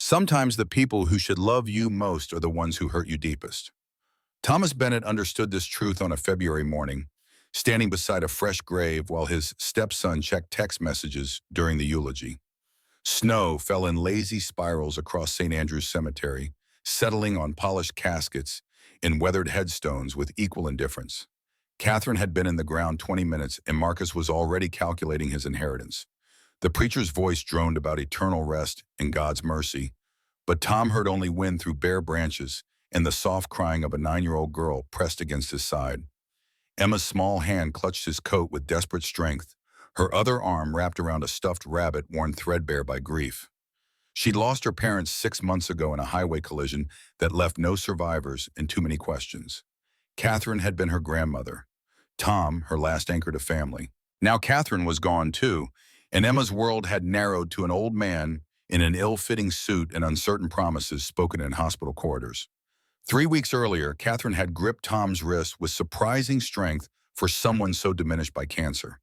Sometimes the people who should love you most are the ones who hurt you deepest. Thomas Bennett understood this truth on a February morning, standing beside a fresh grave while his stepson checked text messages during the eulogy. Snow fell in lazy spirals across St. Andrew's Cemetery, settling on polished caskets and weathered headstones with equal indifference. Catherine had been in the ground 20 minutes and Marcus was already calculating his inheritance. The preacher's voice droned about eternal rest and God's mercy, but Tom heard only wind through bare branches and the soft crying of a 9-year-old girl pressed against his side. Emma's small hand clutched his coat with desperate strength, her other arm wrapped around a stuffed rabbit worn threadbare by grief. She'd lost her parents 6 months ago in a highway collision that left no survivors and too many questions. Catherine had been her grandmother, Tom her last anchor to family. Now Catherine was gone too, and Emma's world had narrowed to an old man in an ill-fitting suit and uncertain promises spoken in hospital corridors. 3 weeks earlier, Catherine had gripped Tom's wrist with surprising strength for someone so diminished by cancer.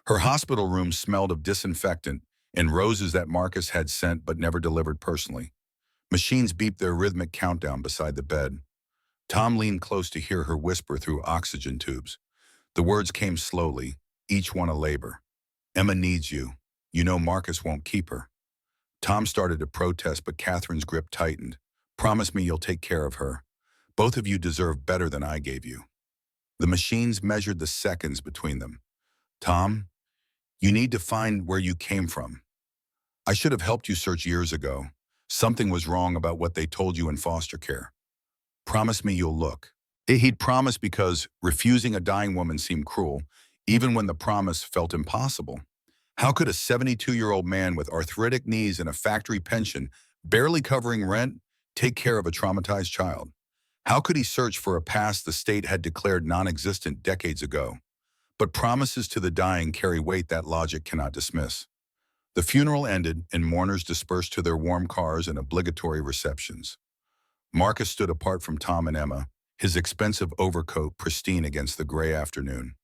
Her hospital room smelled of disinfectant and roses that Marcus had sent but never delivered personally. Machines beeped their rhythmic countdown beside the bed. Tom leaned close to hear her whisper through oxygen tubes. The words came slowly, each one a labor. "Emma needs you. You know Marcus won't keep her." Tom started to protest, but Catherine's grip tightened. "Promise me you'll take care of her. Both of you deserve better than I gave you." The machines measured the seconds between them. "Tom, you need to find where you came from. I should have helped you search years ago. Something was wrong about what they told you in foster care. Promise me you'll look." He'd promised because refusing a dying woman seemed cruel, even when the promise felt impossible. How could a 72-year-old man with arthritic knees and a factory pension, barely covering rent, take care of a traumatized child? How could he search for a past the state had declared non-existent decades ago? But promises to the dying carry weight that logic cannot dismiss. The funeral ended and mourners dispersed to their warm cars and obligatory receptions. Marcus stood apart from Tom and Emma, his expensive overcoat pristine against the gray afternoon.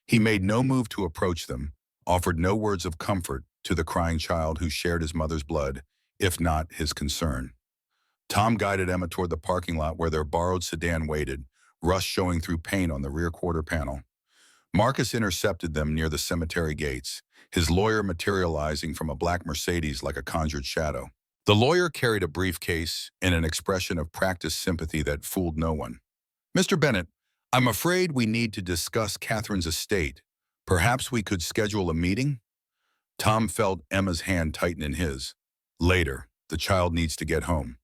He made no move to approach them, offered no words of comfort to the crying child who shared his mother's blood, if not his concern. Tom guided Emma toward the parking lot where their borrowed sedan waited, rust showing through paint on the rear quarter panel. Marcus intercepted them near the cemetery gates, his lawyer materializing from a black Mercedes like a conjured shadow. The lawyer carried a briefcase and an expression of practiced sympathy that fooled no one. "Mr. Bennett, I'm afraid we need to discuss Catherine's estate. Perhaps we could schedule a meeting?" Tom felt Emma's hand tighten in his. "Later. The child needs to get home."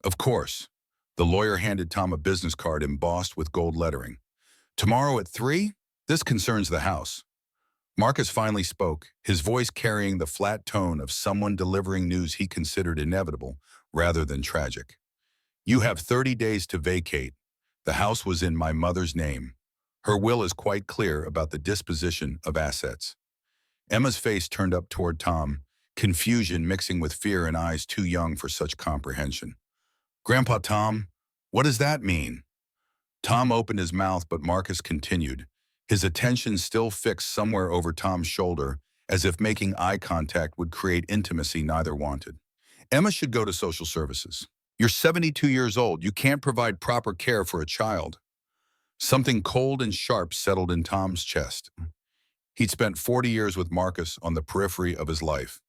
"Of course." The lawyer handed Tom a business card embossed with gold lettering. "Tomorrow at 3? This concerns the house." Marcus finally spoke, his voice carrying the flat tone of someone delivering news he considered inevitable rather than tragic. "You have 30 days to vacate. The house was in my mother's name. Her will is quite clear about the disposition of assets." Emma's face turned up toward Tom, confusion mixing with fear in eyes too young for such comprehension. "Grandpa Tom, what does that mean?" Tom opened his mouth, but Marcus continued, his attention still fixed somewhere over Tom's shoulder, as if making eye contact would create intimacy neither wanted. "Emma should go to social services. You're 72 years old. You can't provide proper care for a child." Something cold and sharp settled in Tom's chest. He'd spent 40 years with Marcus on the periphery of his life,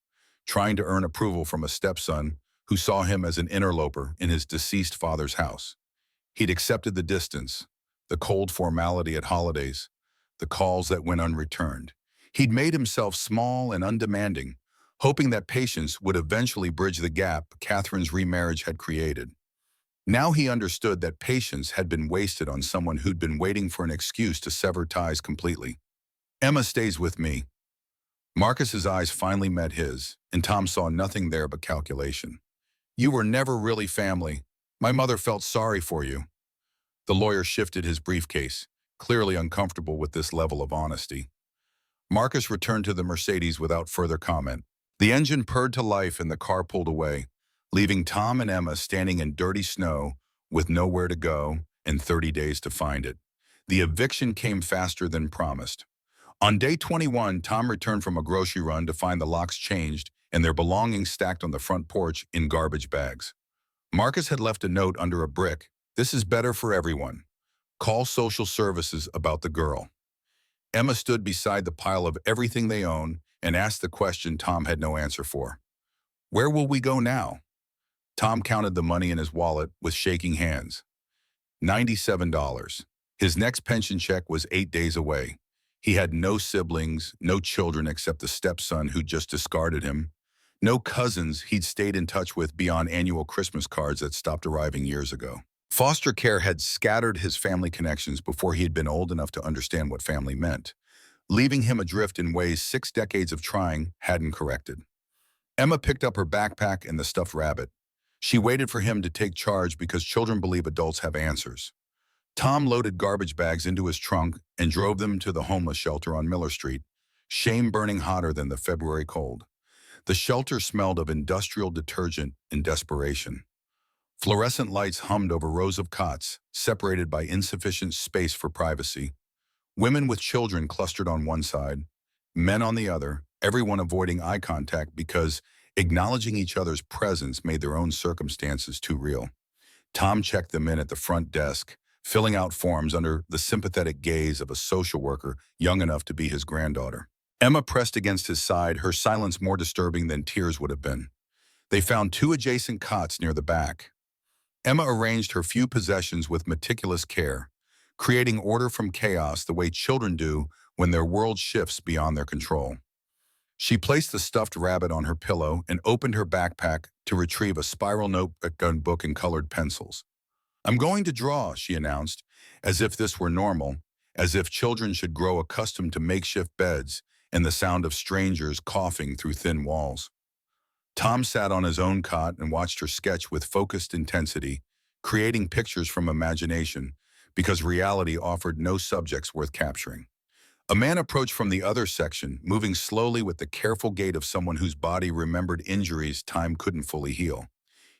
trying to earn approval from a stepson who saw him as an interloper in his deceased father's house. He'd accepted the distance, the cold formality at holidays, the calls that went unreturned. He'd made himself small and undemanding, hoping that patience would eventually bridge the gap Catherine's remarriage had created. Now he understood that patience had been wasted on someone who'd been waiting for an excuse to sever ties completely. "Emma stays with me." Marcus's eyes finally met his, and Tom saw nothing there but calculation. "You were never really family. My mother felt sorry for you." The lawyer shifted his briefcase, clearly uncomfortable with this level of honesty. Marcus returned to the Mercedes without further comment. The engine purred to life and the car pulled away, leaving Tom and Emma standing in dirty snow with nowhere to go and 30 days to find it. The eviction came faster than promised. On day 21, Tom returned from a grocery run to find the locks changed and their belongings stacked on the front porch in garbage bags. Marcus had left a note under a brick. "This is better for everyone. Call social services about the girl." Emma stood beside the pile of everything they own and asked the question Tom had no answer for. "Where will we go now?" Tom counted the money in his wallet with shaking hands. $97. His next pension check was 8 days away. He had no siblings, no children except the stepson who just discarded him, no cousins he'd stayed in touch with beyond annual Christmas cards that stopped arriving years ago. Foster care had scattered his family connections before he had been old enough to understand what family meant, leaving him adrift in ways 6 decades of trying hadn't corrected. Emma picked up her backpack and the stuffed rabbit. She waited for him to take charge because children believe adults have answers. Tom loaded garbage bags into his trunk and drove them to the homeless shelter on Miller Street, shame burning hotter than the February cold. The shelter smelled of industrial detergent and desperation. Fluorescent lights hummed over rows of cots, separated by insufficient space for privacy. Women with children clustered on one side, men on the other, everyone avoiding eye contact because acknowledging each other's presence made their own circumstances too real. Tom checked them in at the front desk, filling out forms under the sympathetic gaze of a social worker young enough to be his granddaughter. Emma pressed against his side, her silence more disturbing than tears would have been. They found 2 adjacent cots near the back. Emma arranged her few possessions with meticulous care, creating order from chaos the way children do when their world shifts beyond their control. She placed the stuffed rabbit on her pillow and opened her backpack to retrieve a spiral notebook and colored pencils. "I'm going to draw," she announced, as if this were normal, as if children should grow accustomed to makeshift beds and the sound of strangers coughing through thin walls. Tom sat on his own cot and watched her sketch with focused intensity, creating pictures from imagination, because reality offered no subjects worth capturing. A man approached from the other section, moving slowly with the careful gait of someone whose body remembered injuries time couldn't fully heal.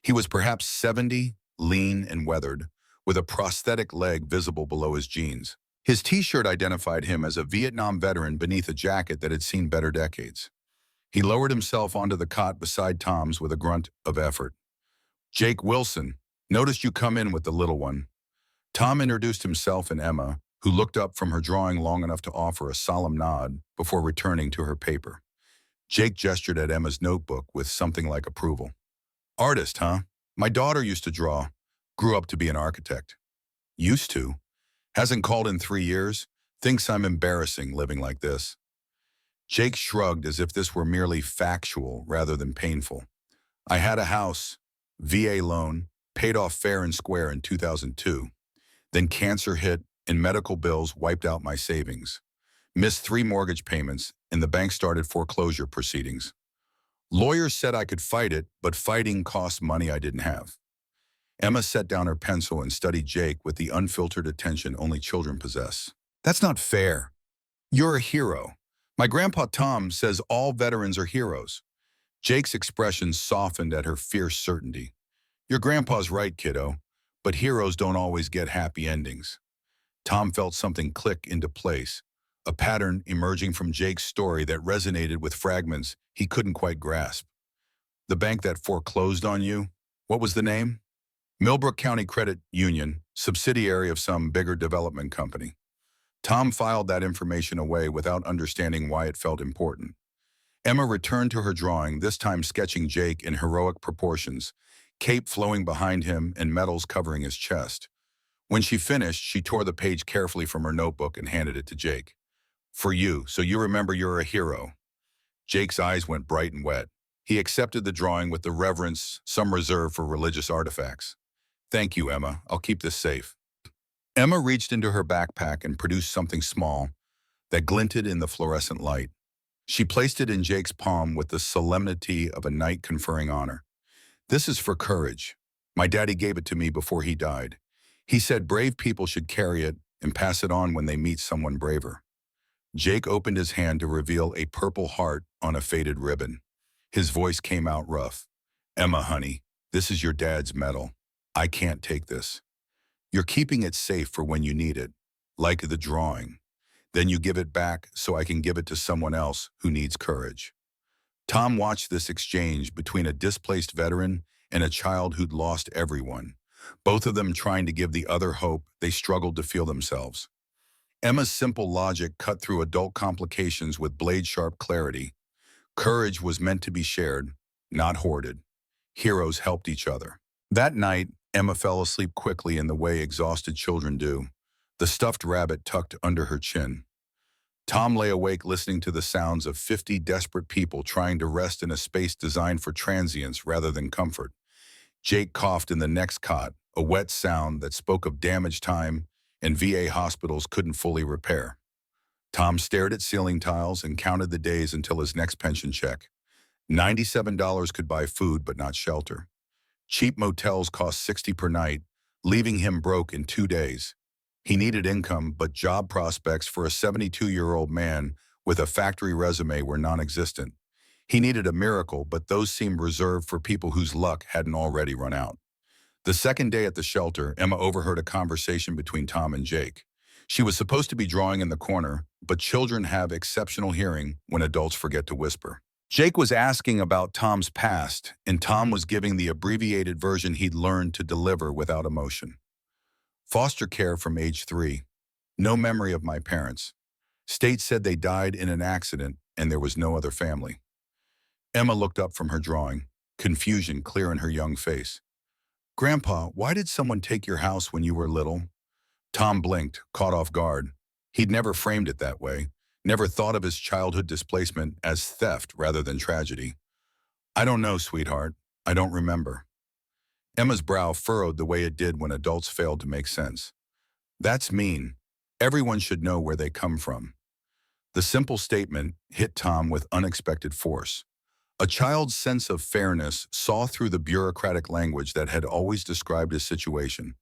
He was perhaps 70, lean and weathered, with a prosthetic leg visible below his jeans. His t-shirt identified him as a Vietnam veteran beneath a jacket that had seen better decades. He lowered himself onto the cot beside Tom's with a grunt of effort. "Jake Wilson, noticed you come in with the little one." Tom introduced himself and Emma, who looked up from her drawing long enough to offer a solemn nod before returning to her paper. Jake gestured at Emma's notebook with something like approval. "Artist, huh? My daughter used to draw. Grew up to be an architect." "Used to? Hasn't called in 3 years? Thinks I'm embarrassing living like this." Jake shrugged as if this were merely factual rather than painful. "I had a house, VA loan, paid off fair and square in 2002. Then cancer hit and medical bills wiped out my savings. Missed 3 mortgage payments and the bank started foreclosure proceedings. Lawyers said I could fight it, but fighting cost money I didn't have." Emma set down her pencil and studied Jake with the unfiltered attention only children possess. "That's not fair. You're a hero. My grandpa Tom says all veterans are heroes." Jake's expression softened at her fierce certainty. "Your grandpa's right, kiddo, but heroes don't always get happy endings." Tom felt something click into place, a pattern emerging from Jake's story that resonated with fragments he couldn't quite grasp. "The bank that foreclosed on you? What was the name?" "Millbrook County Credit Union, subsidiary of some bigger development company." Tom filed that information away without understanding why it felt important. Emma returned to her drawing, this time sketching Jake in heroic proportions, cape flowing behind him and medals covering his chest. When she finished, she tore the page carefully from her notebook and handed it to Jake. "For you, so you remember you're a hero." Jake's eyes went bright and wet. He accepted the drawing with the reverence some reserve for religious artifacts. "Thank you, Emma. I'll keep this safe." Emma reached into her backpack and produced something small that glinted in the fluorescent light. She placed it in Jake's palm with the solemnity of a knight conferring honor. "This is for courage. My daddy gave it to me before he died. He said brave people should carry it and pass it on when they meet someone braver." Jake opened his hand to reveal a purple heart on a faded ribbon. His voice came out rough. "Emma, honey, this is your dad's medal. I can't take this. You're keeping it safe for when you need it, like the drawing. Then you give it back so I can give it to someone else who needs courage." Tom watched this exchange between a displaced veteran and a child who'd lost everyone, both of them trying to give the other hope they struggled to feel themselves. Emma's simple logic cut through adult complications with blade-sharp clarity. Courage was meant to be shared, not hoarded. Heroes helped each other. That night, Emma fell asleep quickly in the way exhausted children do, the stuffed rabbit tucked under her chin. Tom lay awake listening to the sounds of 50 desperate people trying to rest in a space designed for transience rather than comfort. Jake coughed in the next cot, a wet sound that spoke of damage time and VA hospitals couldn't fully repair. Tom stared at ceiling tiles and counted the days until his next pension check. $97 could buy food but not shelter. Cheap motels cost $60 per night, leaving him broke in 2 days. He needed income, but job prospects for a 72-year-old man with a factory resume were non-existent. He needed a miracle, but those seemed reserved for people whose luck hadn't already run out. The second day at the shelter, Emma overheard a conversation between Tom and Jake. She was supposed to be drawing in the corner, but children have exceptional hearing when adults forget to whisper. Jake was asking about Tom's past, and Tom was giving the abbreviated version he'd learned to deliver without emotion. Foster care from age 3. No memory of my parents. State said they died in an accident and there was no other family. Emma looked up from her drawing, confusion clear in her young face. Grandpa, why did someone take your house when you were little? Tom blinked, caught off guard. He'd never framed it that way, never thought of his childhood displacement as theft rather than tragedy. I don't know, sweetheart. I don't remember. Emma's brow furrowed the way it did when adults failed to make sense. That's mean. Everyone should know where they come from. The simple statement hit Tom with unexpected force. A child's sense of fairness saw through the bureaucratic language that had always described his situation.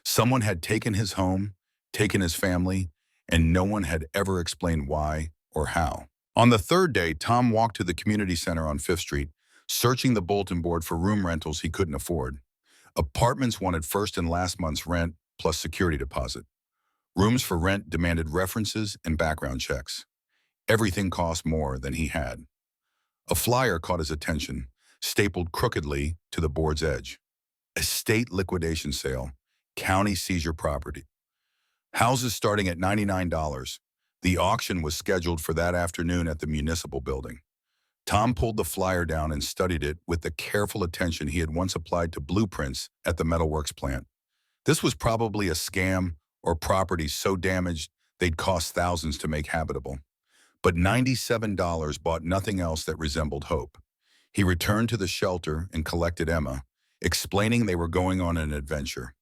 Someone had taken his home, taken his family, and no one had ever explained why or how. On the third day, Tom walked to the community center on 5th Street, searching the bulletin board for room rentals he couldn't afford. Apartments wanted first and last month's rent plus security deposit. Rooms for rent demanded references and background checks. Everything cost more than he had. A flyer caught his attention, stapled crookedly to the board's edge. Estate liquidation sale, county seizure property. Houses starting at $99. The auction was scheduled for that afternoon at the municipal building. Tom pulled the flyer down and studied it with the careful attention he had once applied to blueprints at the metalworks plant. This was probably a scam or property so damaged they'd cost thousands to make habitable. But $97 bought nothing else that resembled hope. He returned to the shelter and collected Emma, explaining they were going on an adventure.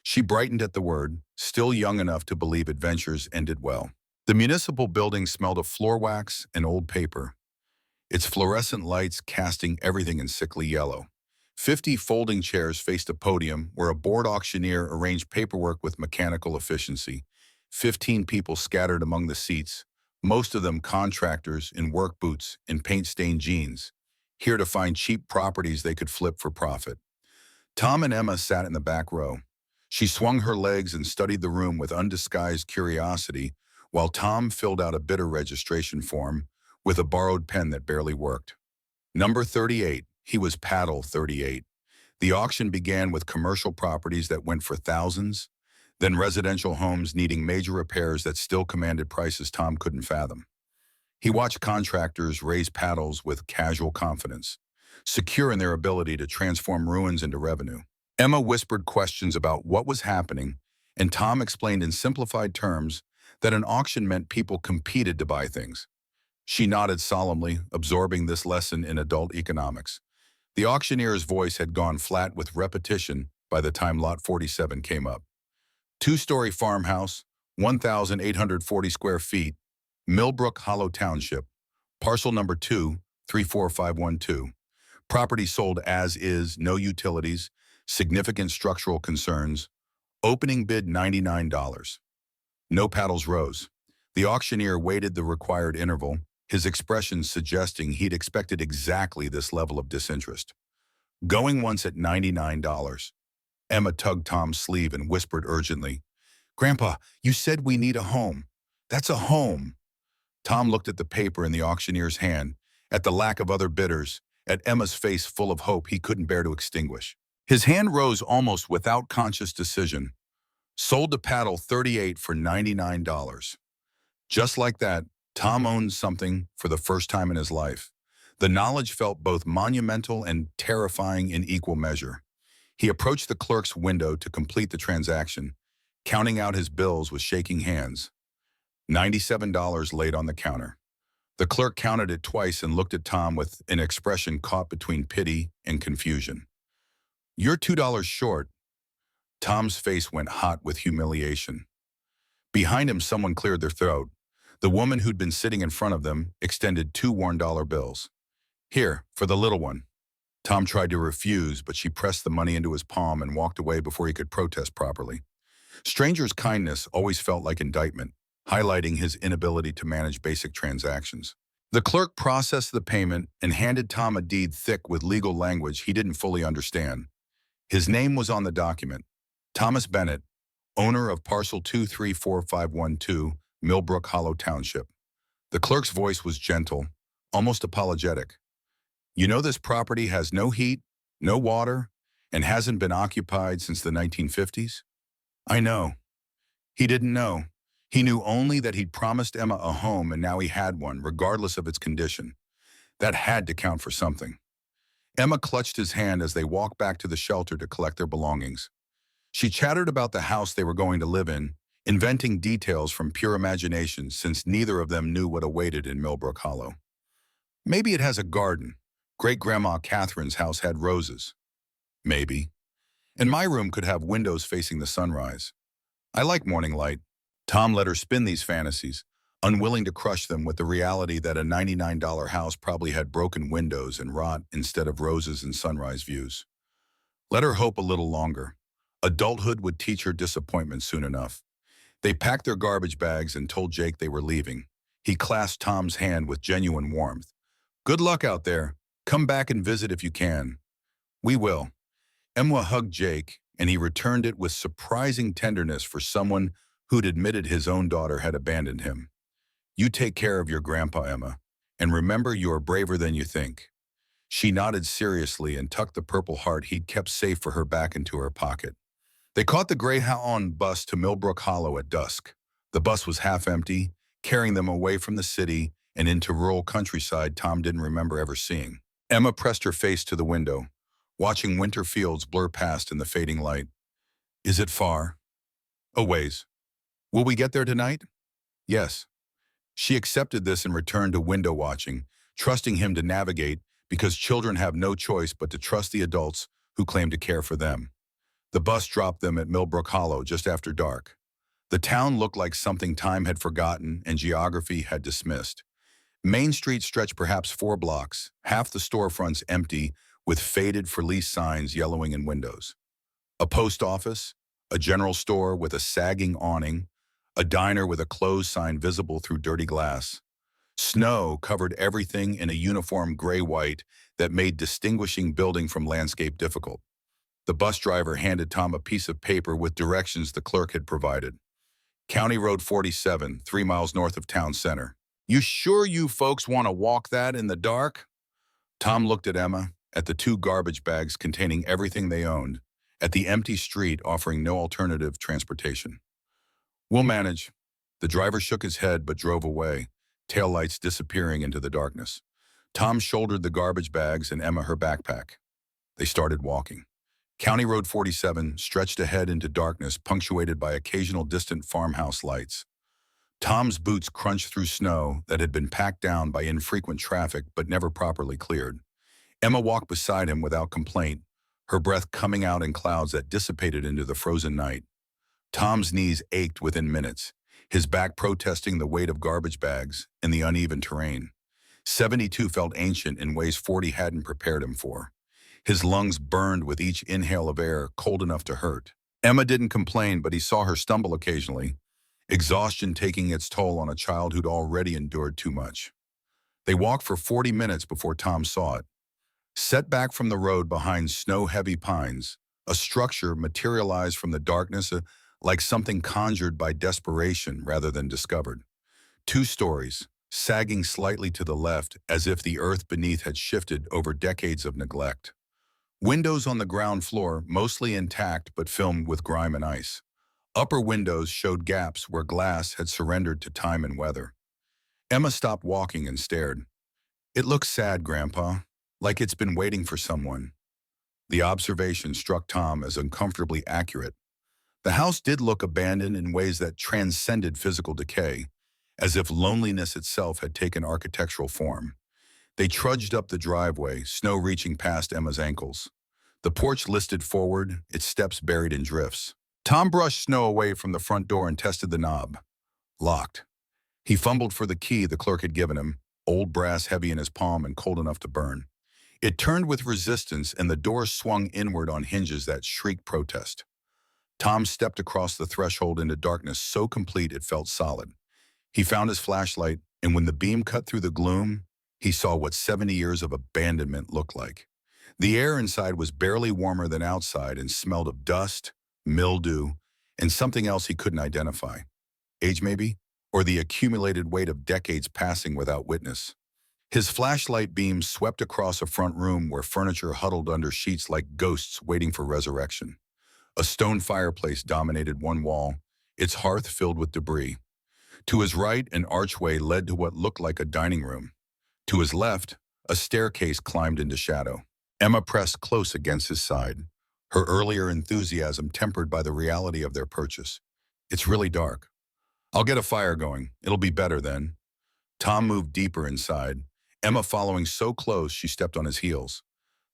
She brightened at the word, still young enough to believe adventures ended well. The municipal building smelled of floor wax and old paper, its fluorescent lights casting everything in sickly yellow. 50 folding chairs faced a podium where a bored auctioneer arranged paperwork with mechanical efficiency. 15 people scattered among the seats, most of them contractors in work boots and paint-stained jeans, here to find cheap properties they could flip for profit. Tom and Emma sat in the back row. She swung her legs and studied the room with undisguised curiosity, while Tom filled out a bidder registration form with a borrowed pen that barely worked. Number 38, he was paddle 38. The auction began with commercial properties that went for thousands, then residential homes needing major repairs that still commanded prices Tom couldn't fathom. He watched contractors raise paddles with casual confidence, secure in their ability to transform ruins into revenue. Emma whispered questions about what was happening, and Tom explained in simplified terms that an auction meant people competed to buy things. She nodded solemnly, absorbing this lesson in adult economics. The auctioneer's voice had gone flat with repetition by the time Lot 47 came up. 2-story farmhouse, 1,840 square feet, Millbrook Hollow Township, parcel number 2, 34512. Property sold as is, no utilities, significant structural concerns. Opening bid $99. No paddles rose. The auctioneer waited the required interval, his expression suggesting he'd expected exactly this level of disinterest. Going once at $99. Emma tugged Tom's sleeve and whispered urgently, "Grandpa, you said we need a home. That's a home." Tom looked at the paper in the auctioneer's hand, at the lack of other bidders, at Emma's face full of hope he couldn't bear to extinguish. His hand rose almost without conscious decision. Sold to paddle 38 for $99. Just like that, Tom owned something for the first time in his life. The knowledge felt both monumental and terrifying in equal measure. He approached the clerk's window to complete the transaction, counting out his bills with shaking hands. $97 laid on the counter. The clerk counted it twice and looked at Tom with an expression caught between pity and confusion. "You're $2 short." Tom's face went hot with humiliation. Behind him, someone cleared their throat. The woman who'd been sitting in front of them extended 2 $1 bills. "Here, for the little one." Tom tried to refuse, but she pressed the money into his palm and walked away before he could protest properly. Strangers' kindness always felt like indictment, highlighting his inability to manage basic transactions. The clerk processed the payment and handed Tom a deed thick with legal language he didn't fully understand. His name was on the document: Thomas Bennett, owner of parcel 2345512, Millbrook Hollow Township. The clerk's voice was gentle, almost apologetic. "You know this property has no heat, no water, and hasn't been occupied since the 1950s? "I know." He didn't know. He knew only that he'd promised Emma a home and now he had one, regardless of its condition. That had to count for something. Emma clutched his hand as they walked back to the shelter to collect their belongings. She chattered about the house they were going to live in, inventing details from pure imagination since neither of them knew what awaited in Millbrook Hollow. "Maybe it has a garden. Great-Grandma Catherine's house had roses." "Maybe. And my room could have windows facing the sunrise. I like morning light." Tom let her spin these fantasies, unwilling to crush them with the reality that a $99 house probably had broken windows and rot instead of roses and sunrise views. Let her hope a little longer. Adulthood would teach her disappointment soon enough. They packed their garbage bags and told Jake they were leaving. He clasped Tom's hand with genuine warmth. "Good luck out there. Come back and visit if you can." "We will." Emma hugged Jake, and he returned it with surprising tenderness for someone who'd admitted his own daughter had abandoned him. "You take care of your grandpa, Emma, and remember you are braver than you think." She nodded seriously and tucked the Purple Heart he'd kept safe for her back into her pocket. They caught the Greyhound bus to Millbrook Hollow at dusk. The bus was half empty, carrying them away from the city and into rural countryside Tom didn't remember ever seeing. Emma pressed her face to the window, watching winter fields blur past in the fading light. "Is it far?" "A ways." "Will we get there tonight?" "Yes." She accepted this and returned to window watching, trusting him to navigate because children have no choice but to trust the adults who claim to care for them. The bus dropped them at Millbrook Hollow just after dark. The town looked like something time had forgotten and geography had dismissed. Main Street stretched perhaps 4 blocks, half the storefronts empty, with faded for-lease signs yellowing in windows. A post office, a general store with a sagging awning, a diner with a closed sign visible through dirty glass. Snow covered everything in a uniform gray-white that made distinguishing building from landscape difficult. The bus driver handed Tom a piece of paper with directions the clerk had provided. "County Road 47, 3 miles north of town center." "You sure you folks want to walk that in the dark?" Tom looked at Emma, at the 2 garbage bags containing everything they owned, at the empty street offering no alternative transportation. "We'll manage." The driver shook his head but drove away, taillights disappearing into the darkness. Tom shouldered the garbage bags and Emma her backpack. They started walking. County Road 47 stretched ahead into darkness, punctuated by occasional distant farmhouse lights. Tom's boots crunched through snow that had been packed down by infrequent traffic but never properly cleared. Emma walked beside him without complaint, her breath coming out in clouds that dissipated into the frozen night. Tom's knees ached within minutes, his back protesting the weight of garbage bags and the uneven terrain. 72 felt ancient in ways 40 hadn't prepared him for. His lungs burned with each inhale of air, cold enough to hurt. Emma didn't complain, but he saw her stumble occasionally, exhaustion taking its toll on a child who'd already endured too much. They walked for 40 minutes before Tom saw it. Set back from the road behind snow-heavy pines, a structure materialized from the darkness like something conjured by desperation rather than discovered. 2 stories, sagging slightly to the left as if the earth beneath had shifted over decades of neglect. Windows on the ground floor, mostly intact but filmed with grime and ice. Upper windows showed gaps where glass had surrendered to time and weather. Emma stopped walking and stared. "It looks sad, Grandpa, like it's been waiting for someone." The observation struck Tom as uncomfortably accurate. The house did look abandoned in ways that transcended physical decay, as if loneliness itself had taken architectural form. They trudged up the driveway, snow reaching past Emma's ankles. The porch listed forward, its steps buried in drifts. Tom brushed snow away from the front door and tested the knob. Locked. He fumbled for the key the clerk had given him, old brass heavy in his palm and cold enough to burn. It turned with resistance and the door swung inward on hinges that shrieked protest. Tom stepped across the threshold into darkness so complete it felt solid. He found his flashlight, and when the beam cut through the gloom, he saw what 70 years of abandonment looked like. The air inside was barely warmer than outside and smelled of dust, mildew, and something else he couldn't identify. Age maybe? Or the accumulated weight of decades passing without witness. His flashlight beam swept across a front room where furniture huddled under sheets like ghosts waiting for resurrection. A stone fireplace dominated one wall, its hearth filled with debris. To his right, an archway led to what looked like a dining room. To his left, a staircase climbed into shadow. Emma pressed close against his side, her earlier enthusiasm tempered by the reality of their purchase. "It's really dark. I'll get a fire going. It'll be better then." Tom moved deeper inside, Emma following so close she stepped on his heels.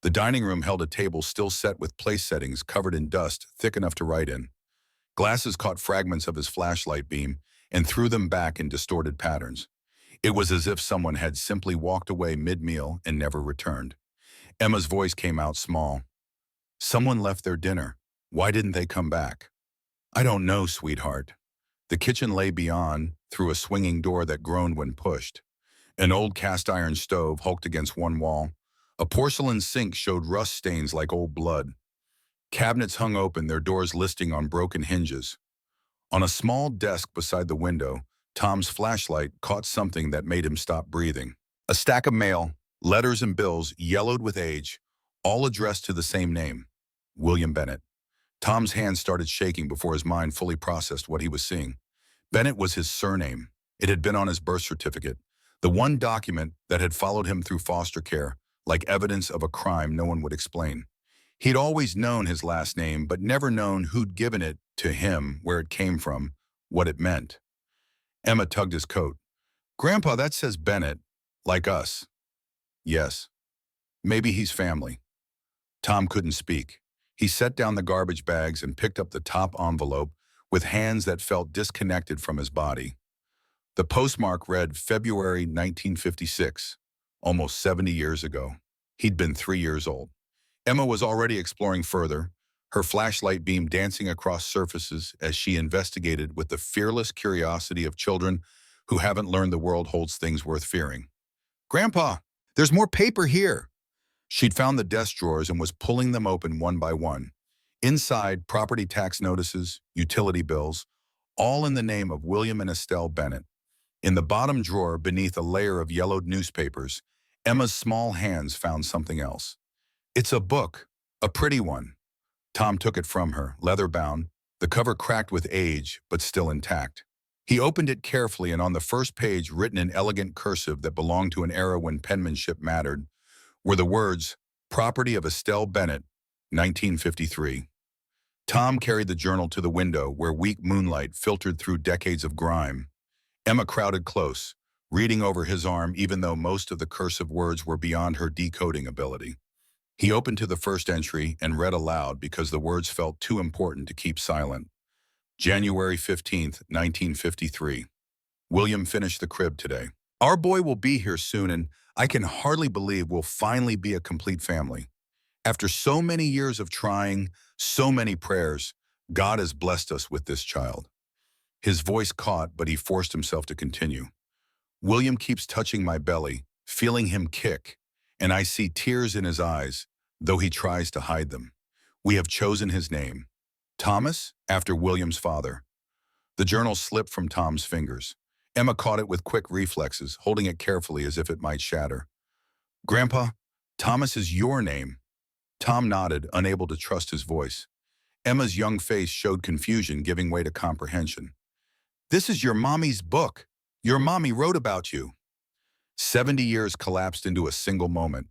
The dining room held a table still set with place settings covered in dust thick enough to write in. Glasses caught fragments of his flashlight beam and threw them back in distorted patterns. It was as if someone had simply walked away mid-meal and never returned. Emma's voice came out small. "Someone left their dinner. Why didn't they come back?" "I don't know, sweetheart." The kitchen lay beyond, through a swinging door that groaned when pushed. An old cast-iron stove hulked against one wall. A porcelain sink showed rust stains like old blood. Cabinets hung open, their doors listing on broken hinges. On a small desk beside the window, Tom's flashlight caught something that made him stop breathing. A stack of mail, letters and bills yellowed with age, all addressed to the same name, William Bennett. Tom's hands started shaking before his mind fully processed what he was seeing. Bennett was his surname. It had been on his birth certificate, the one document that had followed him through foster care, like evidence of a crime no one would explain. He'd always known his last name, but never known who'd given it to him, where it came from, what it meant. Emma tugged his coat. "Grandpa, that says Bennett, like us." "Yes. Maybe he's family." Tom couldn't speak. He set down the garbage bags and picked up the top envelope with hands that felt disconnected from his body. The postmark read February 1956, almost 70 years ago. He'd been 3 years old. Emma was already exploring further, her flashlight beam dancing across surfaces as she investigated with the fearless curiosity of children who haven't learned the world holds things worth fearing. "Grandpa, there's more paper here." She'd found the desk drawers and was pulling them open one by one. Inside, property tax notices, utility bills, all in the name of William and Estelle Bennett. In the bottom drawer, beneath a layer of yellowed newspapers, Emma's small hands found something else. "It's a book, a pretty one." Tom took it from her, leather-bound, the cover cracked with age, but still intact. He opened it carefully, and on the first page, written in elegant cursive that belonged to an era when penmanship mattered, were the words, "Property of Estelle Bennett, 1953. Tom carried the journal to the window, where weak moonlight filtered through decades of grime. Emma crowded close, reading over his arm even though most of the cursive words were beyond her decoding ability. He opened to the first entry and read aloud because the words felt too important to keep silent. January 15th, 1953. "William finished the crib today. Our boy will be here soon, and I can hardly believe we'll finally be a complete family. After so many years of trying, so many prayers, God has blessed us with this child." His voice caught, but he forced himself to continue. "William keeps touching my belly, feeling him kick, and I see tears in his eyes, though he tries to hide them. We have chosen his name. Thomas, after William's father." The journal slipped from Tom's fingers. Emma caught it with quick reflexes, holding it carefully as if it might shatter. Grandpa, Thomas is your name. Tom nodded, unable to trust his voice. Emma's young face showed confusion, giving way to comprehension. This is your mommy's book. Your mommy wrote about you. 70 years collapsed into a single moment.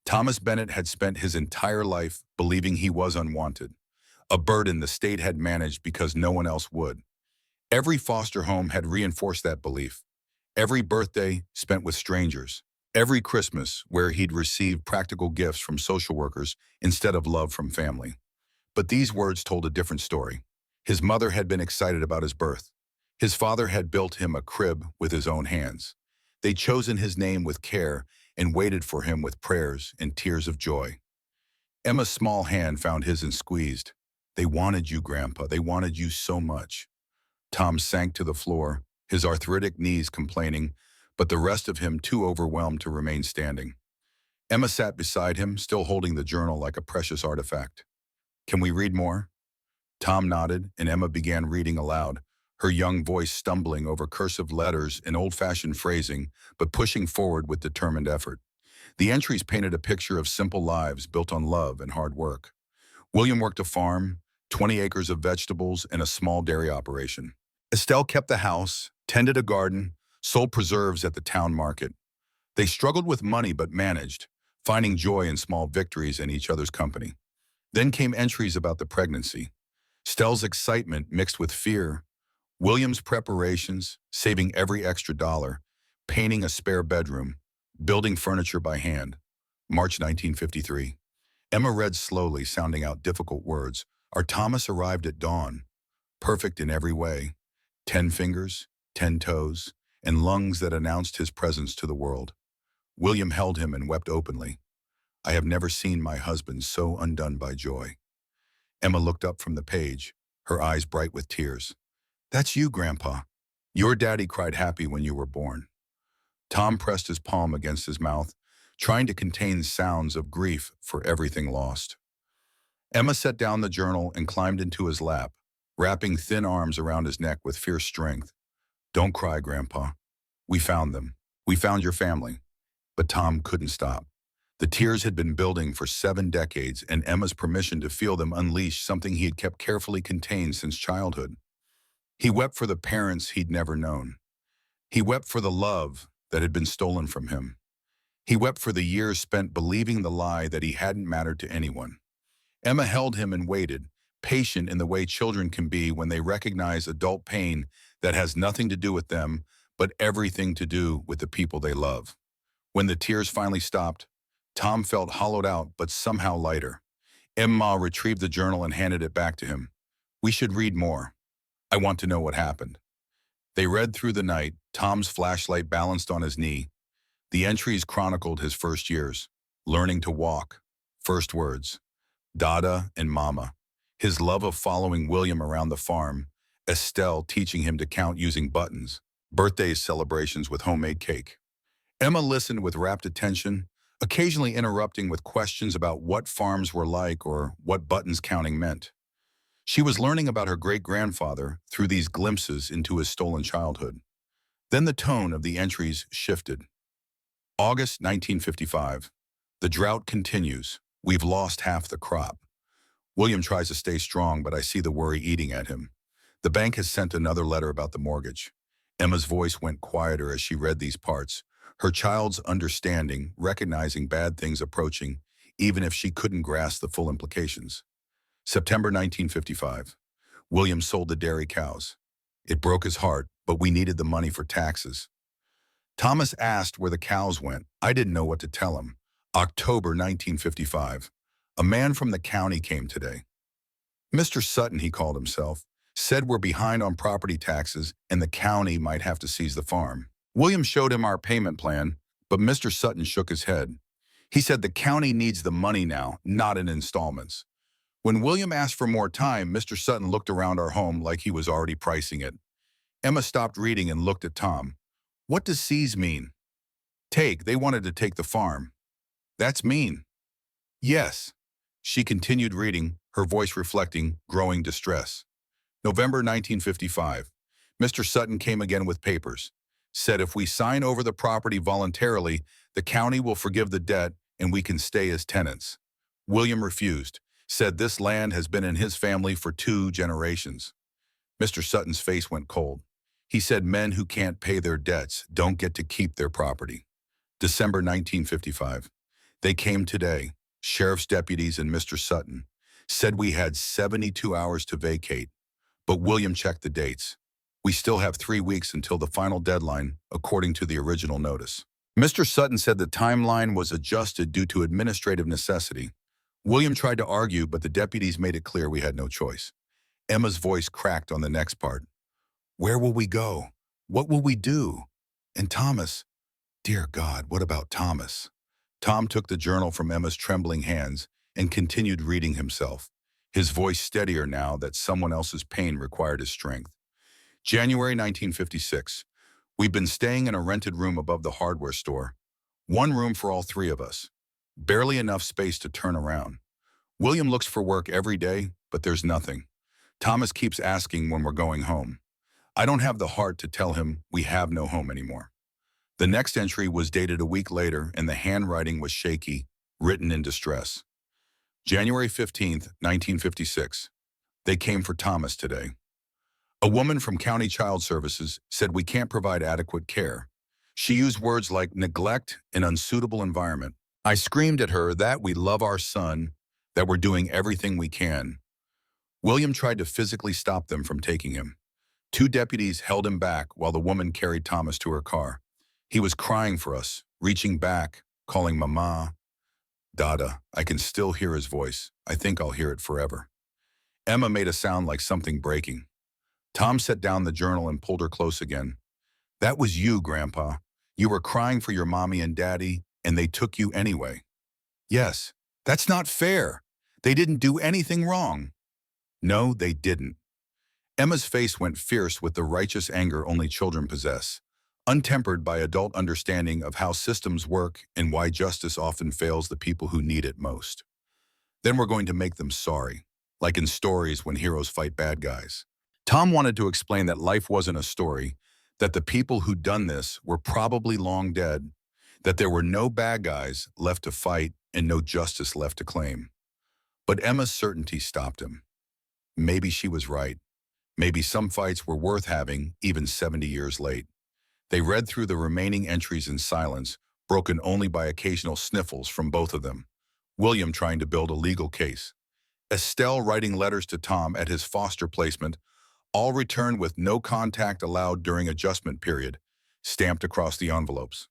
Thomas Bennett had spent his entire life believing he was unwanted, a burden the state had managed because no one else would. Every foster home had reinforced that belief. Every birthday spent with strangers. Every Christmas where he'd received practical gifts from social workers instead of love from family. But these words told a different story. His mother had been excited about his birth. His father had built him a crib with his own hands. They'd chosen his name with care and waited for him with prayers and tears of joy. Emma's small hand found his and squeezed. They wanted you, Grandpa. They wanted you so much. Tom sank to the floor, his arthritic knees complaining, but the rest of him too overwhelmed to remain standing. Emma sat beside him, still holding the journal like a precious artifact. Can we read more? Tom nodded, and Emma began reading aloud, her young voice stumbling over cursive letters and old-fashioned phrasing, but pushing forward with determined effort. The entries painted a picture of simple lives built on love and hard work. William worked a farm, 20 acres of vegetables, and a small dairy operation. Estelle kept the house, tended a garden, sold preserves at the town market. They struggled with money but managed, finding joy in small victories and each other's company. Then came entries about the pregnancy. Stell's excitement mixed with fear, William's preparations, saving every extra dollar, painting a spare bedroom, building furniture by hand. March 1953. Emma read slowly, sounding out difficult words. Our Thomas arrived at dawn, perfect in every way. 10 fingers, 10 toes, and lungs that announced his presence to the world. William held him and wept openly. I have never seen my husband so undone by joy. Emma looked up from the page, her eyes bright with tears. That's you, Grandpa. Your daddy cried happy when you were born. Tom pressed his palm against his mouth, trying to contain sounds of grief for everything lost. Emma set down the journal and climbed into his lap, wrapping thin arms around his neck with fierce strength. Don't cry, Grandpa. We found them. We found your family. But Tom couldn't stop. The tears had been building for 7 decades, and Emma's permission to feel them unleashed something he had kept carefully contained since childhood. He wept for the parents he'd never known. He wept for the love that had been stolen from him. He wept for the years spent believing the lie that he hadn't mattered to anyone. Emma held him and waited, patient in the way children can be when they recognize adult pain that has nothing to do with them, but everything to do with the people they love. When the tears finally stopped, Tom felt hollowed out, but somehow lighter. Emma retrieved the journal and handed it back to him. We should read more. I want to know what happened. They read through the night, Tom's flashlight balanced on his knee. The entries chronicled his first years, learning to walk, first words, Dada and Mama, his love of following William around the farm, Estelle teaching him to count using buttons, birthday celebrations with homemade cake. Emma listened with rapt attention, occasionally interrupting with questions about what farms were like or what buttons counting meant. She was learning about her great-grandfather through these glimpses into his stolen childhood. Then the tone of the entries shifted. August 1955. The drought continues. We've lost half the crop. William tries to stay strong, but I see the worry eating at him. The bank has sent another letter about the mortgage. Emma's voice went quieter as she read these parts, her child's understanding, recognizing bad things approaching, even if she couldn't grasp the full implications. September 1955. William sold the dairy cows. It broke his heart, but we needed the money for taxes. Thomas asked where the cows went. I didn't know what to tell him. October 1955. A man from the county came today. Mr. Sutton, he called himself, said we're behind on property taxes and the county might have to seize the farm. William showed him our payment plan, but Mr. Sutton shook his head. He said the county needs the money now, not in installments. When William asked for more time, Mr. Sutton looked around our home like he was already pricing it. Emma stopped reading and looked at Tom. What does seize mean? Take, they wanted to take the farm. That's mean. Yes. She continued reading, her voice reflecting growing distress. November 1955. Mr. Sutton came again with papers. said if we sign over the property voluntarily, the county will forgive the debt and we can stay as tenants. William refused, said this land has been in his family for 2 generations. Mr. Sutton's face went cold. He said men who can't pay their debts don't get to keep their property. December 1955. They came today, sheriff's deputies and Mr. Sutton, said we had 72 hours to vacate, but William checked the dates. We still have 3 weeks until the final deadline, according to the original notice. Mr. Sutton said the timeline was adjusted due to administrative necessity. William tried to argue, but the deputies made it clear we had no choice. Emma's voice cracked on the next part. Where will we go? What will we do? And Thomas, dear God, what about Thomas? Tom took the journal from Emma's trembling hands and continued reading himself, his voice steadier now that someone else's pain required his strength. January 1956. We've been staying in a rented room above the hardware store. 1 room for all 3 of us. Barely enough space to turn around. William looks for work every day, but there's nothing. Thomas keeps asking when we're going home. I don't have the heart to tell him we have no home anymore. The next entry was dated a week later and the handwriting was shaky, written in distress. January 15th, 1956. They came for Thomas today. A woman from County Child Services said we can't provide adequate care. She used words like neglect and unsuitable environment. I screamed at her that we love our son, that we're doing everything we can. William tried to physically stop them from taking him. 2 deputies held him back while the woman carried Thomas to her car. He was crying for us, reaching back, calling Mama, Dada. I can still hear his voice. I think I'll hear it forever. Emma made a sound like something breaking. Tom set down the journal and pulled her close again. That was you, Grandpa. You were crying for your mommy and daddy, and they took you anyway. Yes, that's not fair. They didn't do anything wrong. No, they didn't. Emma's face went fierce with the righteous anger only children possess, untempered by adult understanding of how systems work and why justice often fails the people who need it most. Then we're going to make them sorry, like in stories when heroes fight bad guys. Tom wanted to explain that life wasn't a story, that the people who'd done this were probably long dead, that there were no bad guys left to fight and no justice left to claim. But Emma's certainty stopped him. Maybe she was right. Maybe some fights were worth having, even 70 years late. They read through the remaining entries in silence, broken only by occasional sniffles from both of them. William trying to build a legal case. Estelle writing letters to Tom at his foster placement, all returned with no contact allowed during adjustment period, stamped across the envelopes.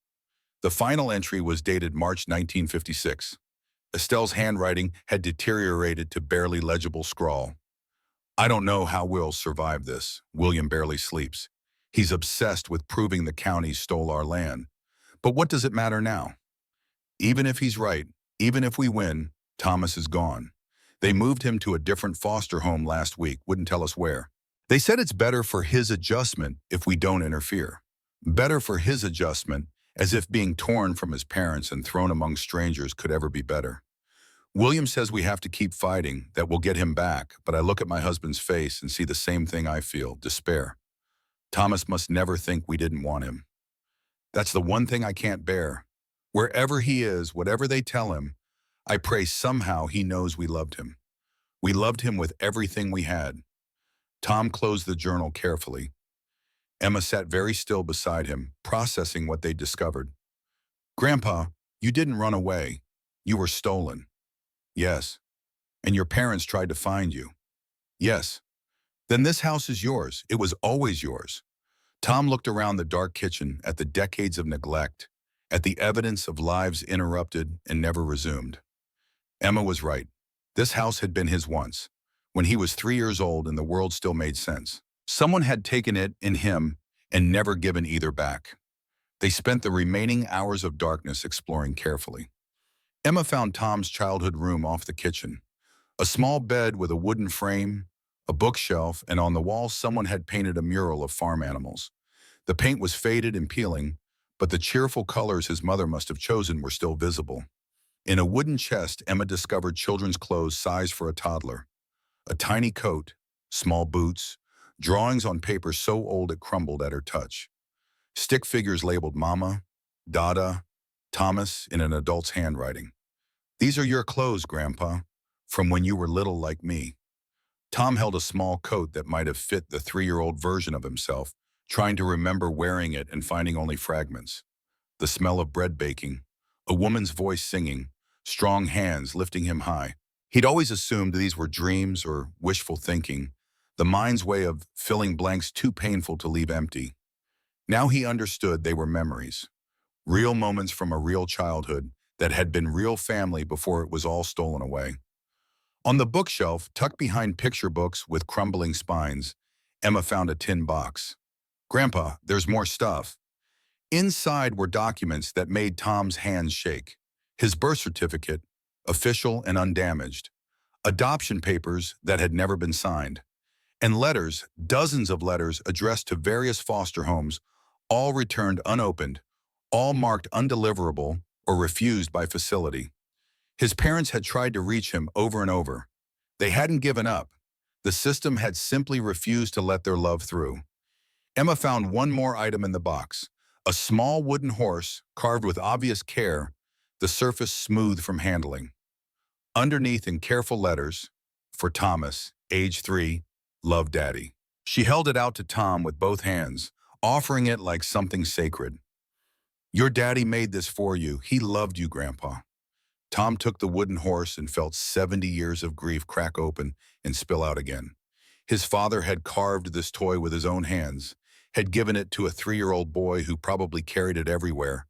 The final entry was dated March 1956. Estelle's handwriting had deteriorated to barely legible scrawl. I don't know how we'll survive this. William barely sleeps. He's obsessed with proving the county stole our land. But what does it matter now? Even if he's right, even if we win, Thomas is gone. They moved him to a different foster home last week, wouldn't tell us where. They said it's better for his adjustment if we don't interfere. Better for his adjustment, as if being torn from his parents and thrown among strangers could ever be better. William says we have to keep fighting, that we'll get him back, but I look at my husband's face and see the same thing I feel, despair. Thomas must never think we didn't want him. That's the one thing I can't bear. Wherever he is, whatever they tell him, I pray somehow he knows we loved him. We loved him with everything we had. Tom closed the journal carefully. Emma sat very still beside him, processing what they'd discovered. Grandpa, you didn't run away. You were stolen. Yes. And your parents tried to find you. Yes. Then this house is yours. It was always yours. Tom looked around the dark kitchen at the decades of neglect, at the evidence of lives interrupted and never resumed. Emma was right. This house had been his once, when he was 3 years old and the world still made sense. Someone had taken it in him and never given either back. They spent the remaining hours of darkness exploring carefully. Emma found Tom's childhood room off the kitchen. A small bed with a wooden frame, a bookshelf, and on the wall someone had painted a mural of farm animals. The paint was faded and peeling, but the cheerful colors his mother must have chosen were still visible. In a wooden chest, Emma discovered children's clothes sized for a toddler. A tiny coat, small boots, drawings on paper so old it crumbled at her touch. Stick figures labeled Mama, Dada, Thomas in an adult's handwriting. These are your clothes, Grandpa, from when you were little like me. Tom held a small coat that might have fit the 3-year-old version of himself, trying to remember wearing it and finding only fragments. The smell of bread baking, a woman's voice singing, strong hands lifting him high. He'd always assumed these were dreams or wishful thinking, the mind's way of filling blanks too painful to leave empty. Now he understood they were memories, real moments from a real childhood that had been real family before it was all stolen away. On the bookshelf, tucked behind picture books with crumbling spines, Emma found a tin box. Grandpa, there's more stuff. Inside were documents that made Tom's hands shake. His birth certificate, official and undamaged. Adoption papers that had never been signed. And letters, dozens of letters addressed to various foster homes, all returned unopened, all marked undeliverable or refused by facility. His parents had tried to reach him over and over. They hadn't given up. The system had simply refused to let their love through. Emma found one more item in the box, a small wooden horse carved with obvious care, the surface smooth from handling. Underneath in careful letters, for Thomas, age 3, love Daddy. She held it out to Tom with both hands, offering it like something sacred. Your daddy made this for you. He loved you, Grandpa. Tom took the wooden horse and felt 70 years of grief crack open and spill out again. His father had carved this toy with his own hands, had given it to a 3-year-old boy who probably carried it everywhere,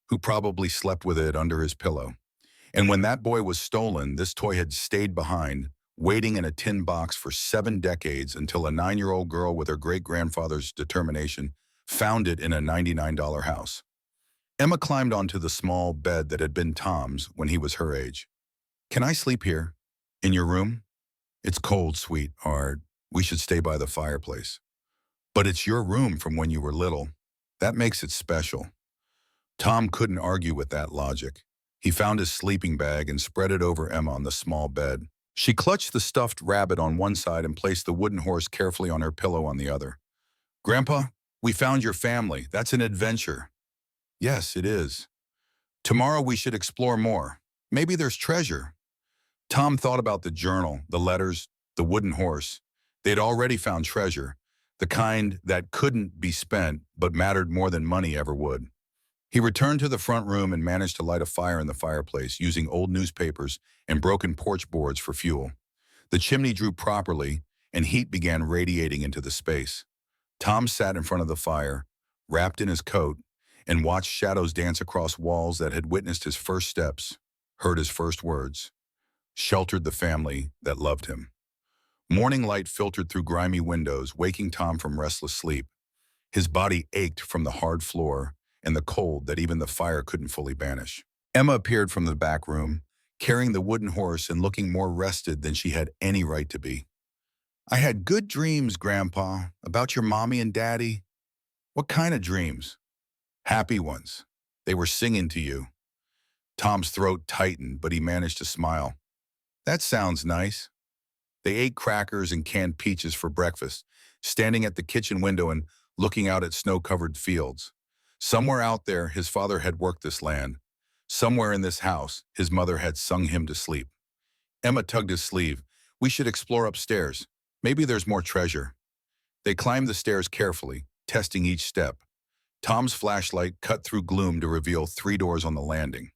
who probably slept with it under his pillow. And when that boy was stolen, this toy had stayed behind, waiting in a tin box for 7 decades until a 9-year-old girl with her great-grandfather's determination found it in a $99 house. Emma climbed onto the small bed that had been Tom's when he was her age. Can I sleep here? In your room? It's cold, sweetheart. We should stay by the fireplace. But it's your room from when you were little. That makes it special. Tom couldn't argue with that logic. He found his sleeping bag and spread it over Emma on the small bed. She clutched the stuffed rabbit on one side and placed the wooden horse carefully on her pillow on the other. Grandpa, we found your family. That's an adventure. Yes, it is. Tomorrow we should explore more. Maybe there's treasure. Tom thought about the journal, the letters, the wooden horse. They'd already found treasure, the kind that couldn't be spent but mattered more than money ever would. He returned to the front room and managed to light a fire in the fireplace using old newspapers and broken porch boards for fuel. The chimney drew properly and heat began radiating into the space. Tom sat in front of the fire, wrapped in his coat, and watched shadows dance across walls that had witnessed his first steps, heard his first words, sheltered the family that loved him. Morning light filtered through grimy windows, waking Tom from restless sleep. His body ached from the hard floor and the cold that even the fire couldn't fully banish. Emma appeared from the back room, carrying the wooden horse and looking more rested than she had any right to be. I had good dreams, Grandpa, about your mommy and daddy. What kind of dreams? Happy ones. They were singing to you. Tom's throat tightened, but he managed to smile. That sounds nice. They ate crackers and canned peaches for breakfast, standing at the kitchen window and looking out at snow-covered fields. Somewhere out there, his father had worked this land. Somewhere in this house, his mother had sung him to sleep. Emma tugged his sleeve. We should explore upstairs. Maybe there's more treasure. They climbed the stairs carefully, testing each step. Tom's flashlight cut through gloom to reveal 3 doors on the landing.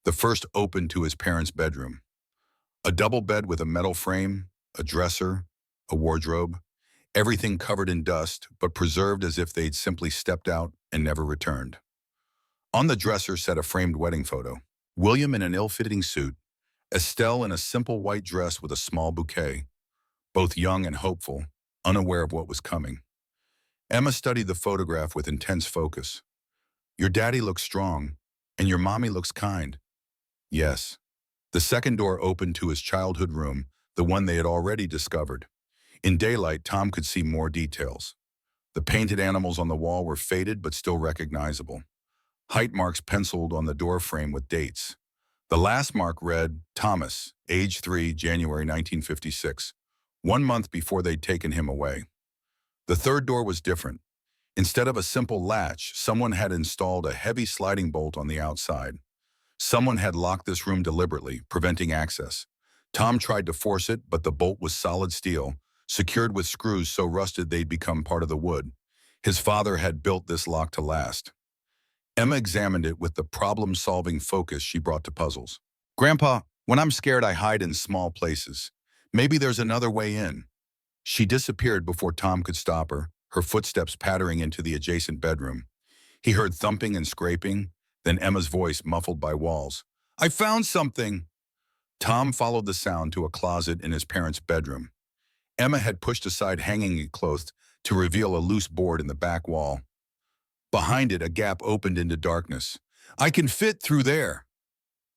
The first opened to his parents' bedroom. A double bed with a metal frame, a dresser, a wardrobe, everything covered in dust but preserved as if they'd simply stepped out and never returned. On the dresser sat a framed wedding photo. William in an ill-fitting suit, Estelle in a simple white dress with a small bouquet, both young and hopeful, unaware of what was coming. Emma studied the photograph with intense focus. Your daddy looks strong, and your mommy looks kind. Yes. The second door opened to his childhood room, the one they had already discovered. In daylight, Tom could see more details. The painted animals on the wall were faded but still recognizable. Height marks penciled on the door frame with dates. The last mark read, Thomas, age 3, January 1956, 1 month before they'd taken him away. The third door was different. Instead of a simple latch, someone had installed a heavy sliding bolt on the outside. Someone had locked this room deliberately, preventing access. Tom tried to force it, but the bolt was solid steel, secured with screws so rusted they'd become part of the wood. His father had built this lock to last. Emma examined it with the problem-solving focus she brought to puzzles. "Grandpa, when I'm scared, I hide in small places. Maybe there's another way in." She disappeared before Tom could stop her footsteps pattering into the adjacent bedroom. He heard thumping and scraping, then Emma's voice muffled by walls. "I found something!" Tom followed the sound to a closet in his parents' bedroom. Emma had pushed aside hanging clothes to reveal a loose board in the back wall. Behind it, a gap opened into darkness. "I can fit through there."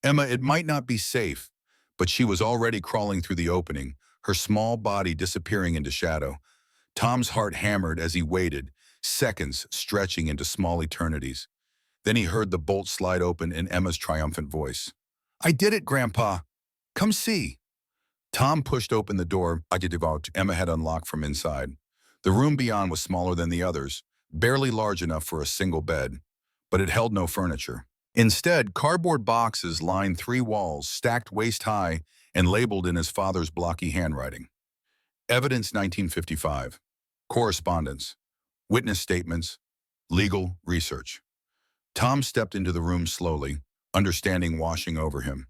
Emma, it might not be safe, but she was already crawling through the opening, her small body disappearing into shadow. Tom's heart hammered as he waited, seconds stretching into small eternities. Then he heard the bolt slide open in Emma's triumphant voice. "I did it, Grandpa. Come see." Tom pushed open the door Emma had unlocked from inside. The room beyond was smaller than the others, barely large enough for a single bed, but it held no furniture. Instead, cardboard boxes lined 3 walls, stacked waist-high and labeled in his father's blocky handwriting. Evidence 1955. Correspondence. Witness statements. Legal research. Tom stepped into the room slowly, understanding washing over him.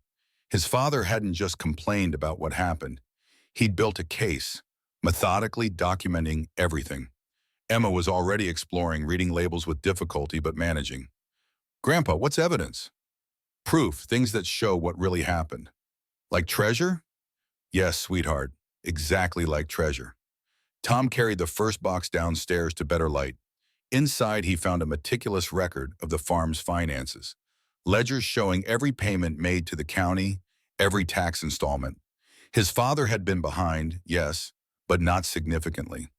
His father hadn't just complained about what happened. He'd built a case, methodically documenting everything. Emma was already exploring, reading labels with difficulty but managing. "Grandpa, what's evidence?" "Proof, things that show what really happened." "Like treasure?" "Yes, sweetheart, exactly like treasure." Tom carried the first box downstairs to better light. Inside, he found a meticulous record of the farm's finances. Ledgers showing every payment made to the county, every tax installment. His father had been behind, yes, but not significantly.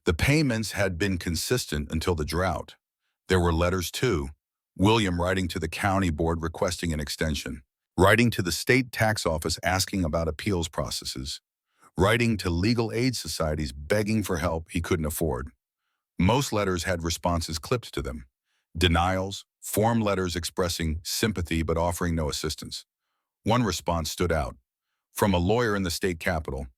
The payments had been consistent until the drought. There were letters too. William writing to the county board requesting an extension. Writing to the state tax office asking about appeals processes. Writing to legal aid societies begging for help he couldn't afford. Most letters had responses clipped to them. Denials, form letters expressing sympathy but offering no assistance. One response stood out. From a lawyer in the state capitol.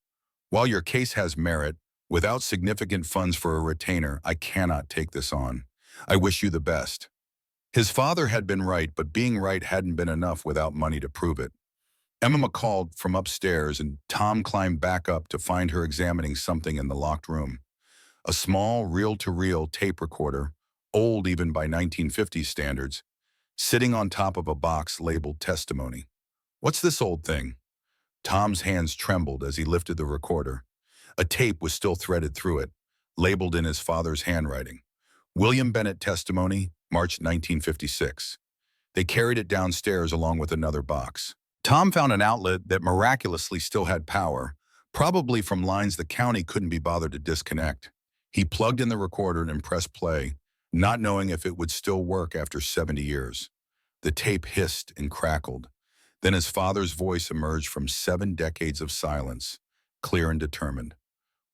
"While your case has merit, without significant funds for a retainer, I cannot take this on. I wish you the best." His father had been right, but being right hadn't been enough without money to prove it. Emma called from upstairs, and Tom climbed back up to find her examining something in the locked room. A small reel-to-reel tape recorder, old even by 1950s standards, sitting on top of a box labeled testimony. "What's this old thing?" Tom's hands trembled as he lifted the recorder. A tape was still threaded through it, labeled in his father's handwriting. "William Bennett testimony, March 1956. They carried it downstairs along with another box. Tom found an outlet that miraculously still had power, probably from lines the county couldn't be bothered to disconnect. He plugged in the recorder and pressed play, not knowing if it would still work after 70 years. The tape hissed and crackled. Then his father's voice emerged from 7 decades of silence, clear and determined.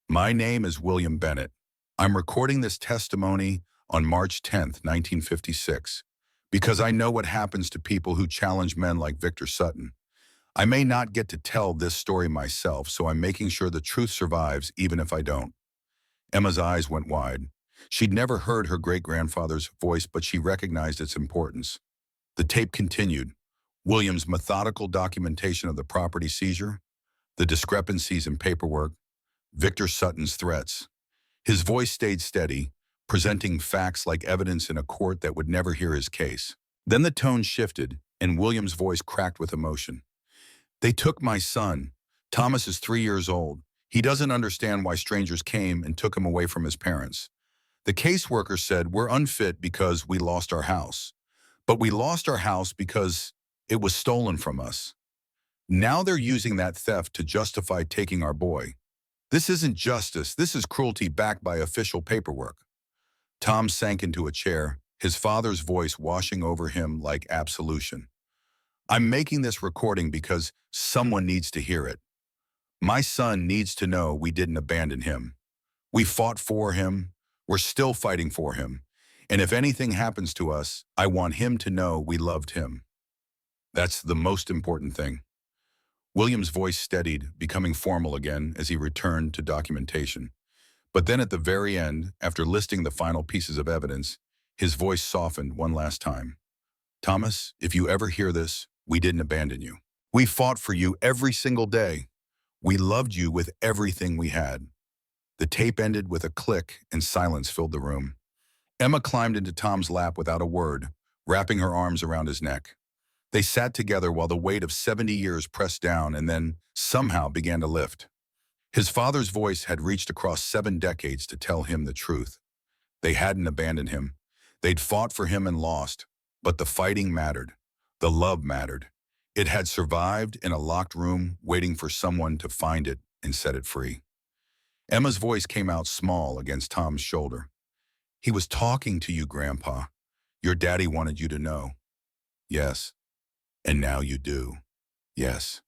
"My name is William Bennett. I'm recording this testimony on March 10th, 1956, because I know what happens to people who challenge men like Victor Sutton. I may not get to tell this story myself, so I'm making sure the truth survives even if I don't." Emma's eyes went wide. She'd never heard her great-grandfather's voice, but she recognized its importance. The tape continued. William's methodical documentation of the property seizure, the discrepancies in paperwork, Victor Sutton's threats. His voice stayed steady, presenting facts like evidence in a court that would never hear his case. Then the tone shifted, and William's voice cracked with emotion. "They took my son. Thomas is 3 years old. He doesn't understand why strangers came and took him away from his parents. The caseworker said we're unfit because we lost our house. But we lost our house because it was stolen from us. Now they're using that theft to justify taking our boy. This isn't justice. This is cruelty backed by official paperwork." Tom sank into a chair, his father's voice washing over him like absolution. "I'm making this recording because someone needs to hear it. My son needs to know we didn't abandon him. We fought for him. We're still fighting for him. And if anything happens to us, I want him to know we loved him. That's the most important thing. William's voice steadied, becoming formal again as he returned to documentation. But then at the very end, after listing the final pieces of evidence, his voice softened one last time. Thomas, if you ever hear this, we didn't abandon you. We fought for you every single day. We loved you with everything we had. The tape ended with a click and silence filled the room. Emma climbed into Tom's lap without a word, wrapping her arms around his neck. They sat together while the weight of 70 years pressed down and then somehow began to lift. His father's voice had reached across 7 decades to tell him the truth. They hadn't abandoned him. They'd fought for him and lost, but the fighting mattered. The love mattered. It had survived in a locked room, waiting for someone to find it and set it free. Emma's voice came out small against Tom's shoulder. He was talking to you, Grandpa. Your daddy wanted you to know. Yes. And now you do. Yes.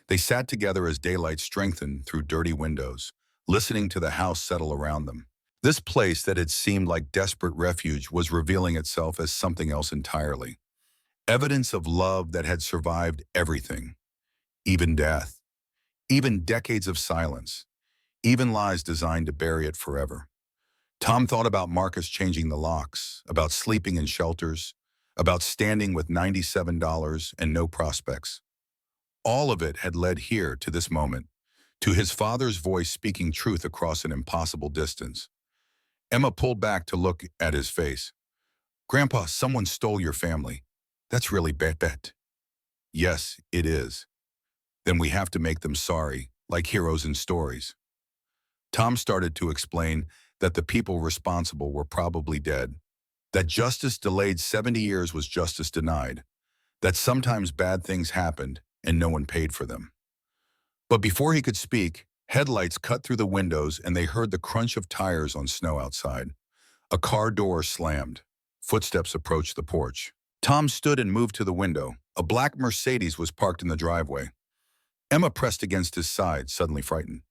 They sat together as daylight strengthened through dirty windows, listening to the house settle around them. This place that had seemed like desperate refuge was revealing itself as something else entirely. Evidence of love that had survived everything, even death, even decades of silence, even lies designed to bury it forever. Tom thought about Marcus changing the locks, about sleeping in shelters, about standing with $97 and no prospects. All of it had led here to this moment, to his father's voice speaking truth across an impossible distance. Emma pulled back to look at his face. Grandpa, someone stole your family. That's really bad. Yes, it is. Then we have to make them sorry, like heroes in stories. Tom started to explain that the people responsible were probably dead, that justice delayed 70 years was justice denied, that sometimes bad things happened and no one paid for them. But before he could speak, headlights cut through the windows and they heard the crunch of tires on snow outside. A car door slammed. Footsteps approached the porch. Tom stood and moved to the window. A black Mercedes was parked in the driveway. Emma pressed against his side, suddenly frightened.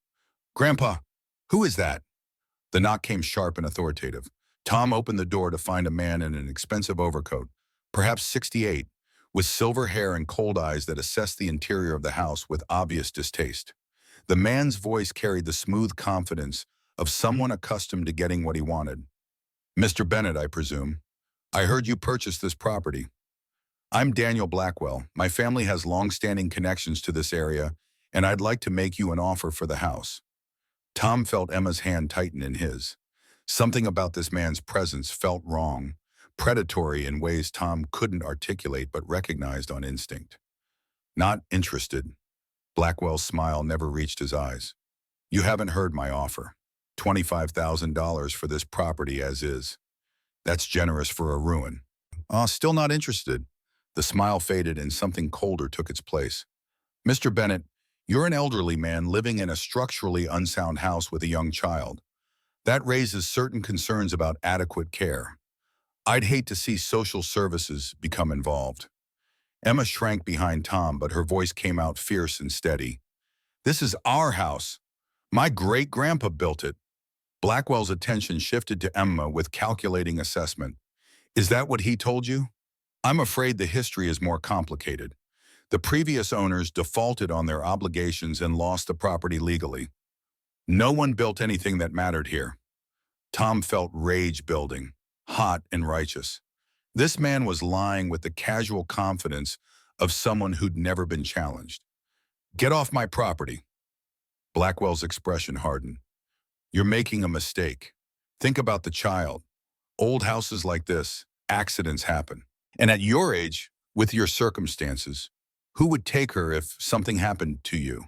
Grandpa, who is that? The knock came sharp and authoritative. Tom opened the door to find a man in an expensive overcoat, perhaps 68, with silver hair and cold eyes that assessed the interior of the house with obvious distaste. The man's voice carried the smooth confidence of someone accustomed to getting what he wanted. Mr. Bennett, I presume. I heard you purchased this property. I'm Daniel Blackwell. My family has long-standing connections to this area, and I'd like to make you an offer for the house. Tom felt Emma's hand tighten in his. Something about this man's presence felt wrong, predatory in ways Tom couldn't articulate but recognized on instinct. Not interested. Blackwell's smile never reached his eyes. You haven't heard my offer. $25,000 for this property as is. That's generous for a ruin. Still not interested. The smile faded and something colder took its place. Mr. Bennett, you're an elderly man living in a structurally unsound house with a young child. That raises certain concerns about adequate care. I'd hate to see social services become involved. Emma shrank behind Tom, but her voice came out fierce and steady. This is our house. My great-grandpa built it. Blackwell's attention shifted to Emma with calculating assessment. Is that what he told you? I'm afraid the history is more complicated. The previous owners defaulted on their obligations and lost the property legally. No one built anything that mattered here. Tom felt rage building, hot and righteous. This man was lying with the casual confidence of someone who'd never been challenged. Get off my property. Blackwell's expression hardened. You're making a mistake. Think about the child. Old houses like this, accidents happen. And at your age, with your circumstances, who would take her if something happened to you?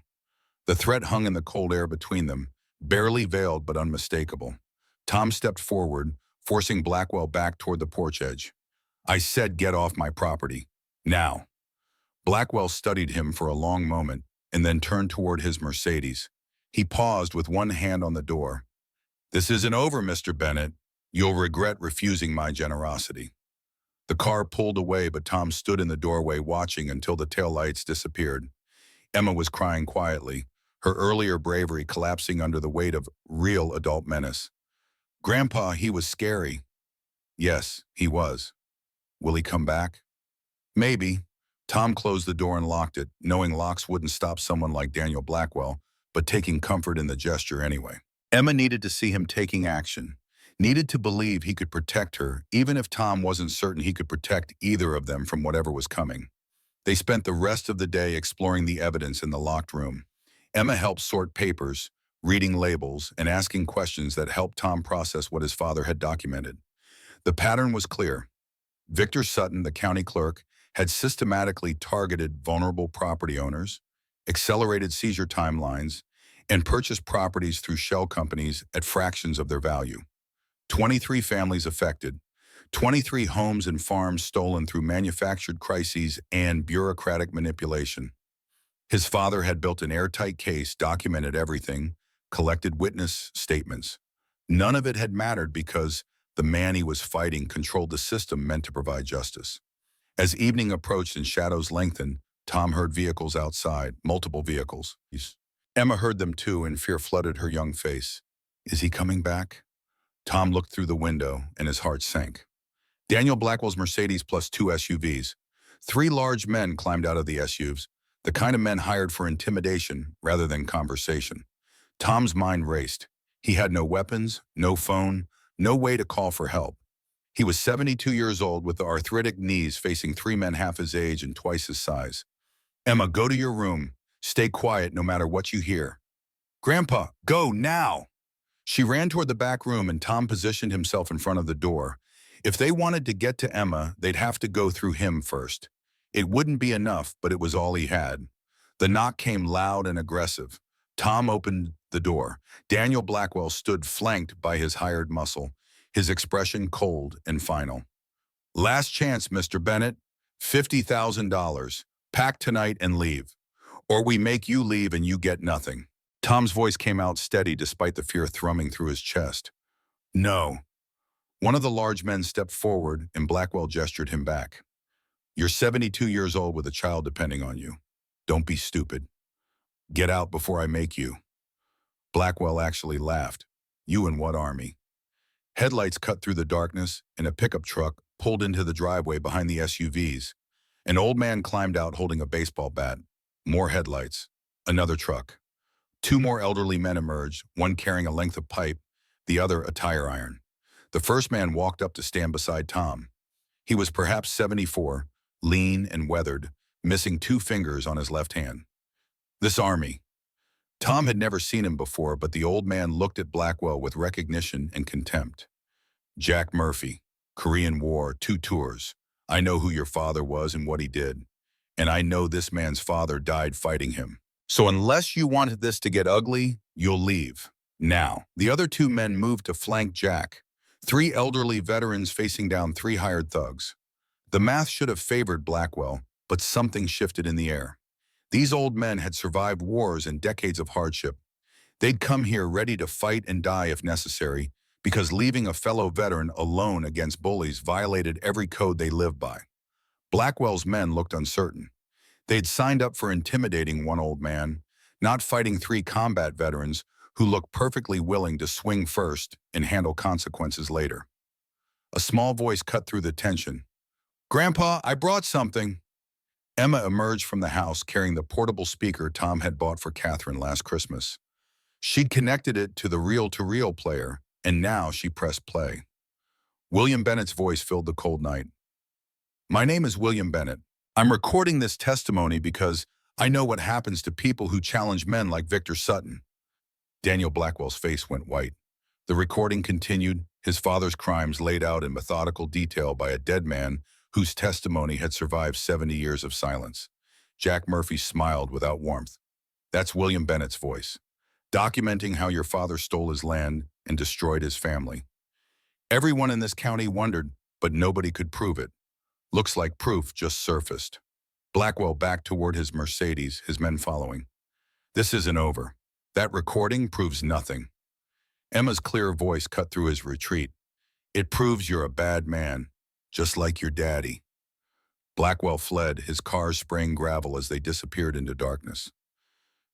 The threat hung in the cold air between them, barely veiled but unmistakable. Tom stepped forward, forcing Blackwell back toward the porch edge. I said get off my property. Now. Blackwell studied him for a long moment and then turned toward his Mercedes. He paused with one hand on the door. This isn't over, Mr. Bennett. You'll regret refusing my generosity. The car pulled away, but Tom stood in the doorway watching until the taillights disappeared. Emma was crying quietly, her earlier bravery collapsing under the weight of real adult menace. Grandpa, he was scary. Yes, he was. Will he come back? Maybe. Tom closed the door and locked it, knowing locks wouldn't stop someone like Daniel Blackwell, but taking comfort in the gesture anyway. Emma needed to see him taking action, needed to believe he could protect her, even if Tom wasn't certain he could protect either of them from whatever was coming. They spent the rest of the day exploring the evidence in the locked room. Emma helped sort papers, reading labels, and asking questions that helped Tom process what his father had documented. The pattern was clear. Victor Sutton, the county clerk, had systematically targeted vulnerable property owners, accelerated seizure timelines, and purchased properties through shell companies at fractions of their value. 23 families affected, 23 homes and farms stolen through manufactured crises and bureaucratic manipulation. His father had built an airtight case, documented everything, collected witness statements. None of it had mattered because the man he was fighting controlled the system meant to provide justice. As evening approached and shadows lengthened, Tom heard vehicles outside, multiple vehicles. Emma heard them too, and fear flooded her young face. Is he coming back? Tom looked through the window, and his heart sank. Daniel Blackwell's Mercedes plus 2 SUVs. 3 large men climbed out of the SUVs, the kind of men hired for intimidation rather than conversation. Tom's mind raced. He had no weapons, no phone, no way to call for help. He was 72 years old with the arthritic knees facing 3 men half his age and twice his size. Emma, go to your room. Stay quiet no matter what you hear. Grandpa, go now! She ran toward the back room and Tom positioned himself in front of the door. If they wanted to get to Emma, they'd have to go through him first. It wouldn't be enough, but it was all he had. The knock came loud and aggressive. Tom opened the door. Daniel Blackwell stood flanked by his hired muscle, his expression cold and final. Last chance, Mr. Bennett. $50,000. Pack tonight and leave. Or we make you leave and you get nothing. Tom's voice came out steady despite the fear thrumming through his chest. No. One of the large men stepped forward and Blackwell gestured him back. You're 72 years old with a child depending on you. Don't be stupid. Get out before I make you. Blackwell actually laughed. You and what army? Headlights cut through the darkness and a pickup truck pulled into the driveway behind the SUVs. An old man climbed out holding a baseball bat. More headlights. Another truck. 2 more elderly men emerged, one carrying a length of pipe, the other a tire iron. The first man walked up to stand beside Tom. He was perhaps 74, lean and weathered, missing 2 fingers on his left hand. This army. Tom had never seen him before, but the old man looked at Blackwell with recognition and contempt. Jack Murphy, Korean War, 2 tours. I know who your father was and what he did. And I know this man's father died fighting him. So unless you wanted this to get ugly, you'll leave. Now, the other 2 men moved to flank Jack. 3 elderly veterans facing down 3 hired thugs. The math should have favored Blackwell, but something shifted in the air. These old men had survived wars and decades of hardship. They'd come here ready to fight and die if necessary, because leaving a fellow veteran alone against bullies violated every code they lived by. Blackwell's men looked uncertain. They'd signed up for intimidating one old man, not fighting 3 combat veterans who looked perfectly willing to swing first and handle consequences later. A small voice cut through the tension. Grandpa, I brought something. Emma emerged from the house carrying the portable speaker Tom had bought for Catherine last Christmas. She'd connected it to the reel-to-reel player, and now she pressed play. William Bennett's voice filled the cold night. My name is William Bennett. I'm recording this testimony because I know what happens to people who challenge men like Victor Sutton. Daniel Blackwell's face went white. The recording continued, his father's crimes laid out in methodical detail by a dead man whose testimony had survived 70 years of silence. Jack Murphy smiled without warmth. That's William Bennett's voice, documenting how your father stole his land and destroyed his family. Everyone in this county wondered, but nobody could prove it. Looks like proof just surfaced. Blackwell backed toward his Mercedes, his men following. This isn't over. That recording proves nothing. Emma's clear voice cut through his retreat. It proves you're a bad man, just like your daddy. Blackwell fled, his cars spraying gravel as they disappeared into darkness.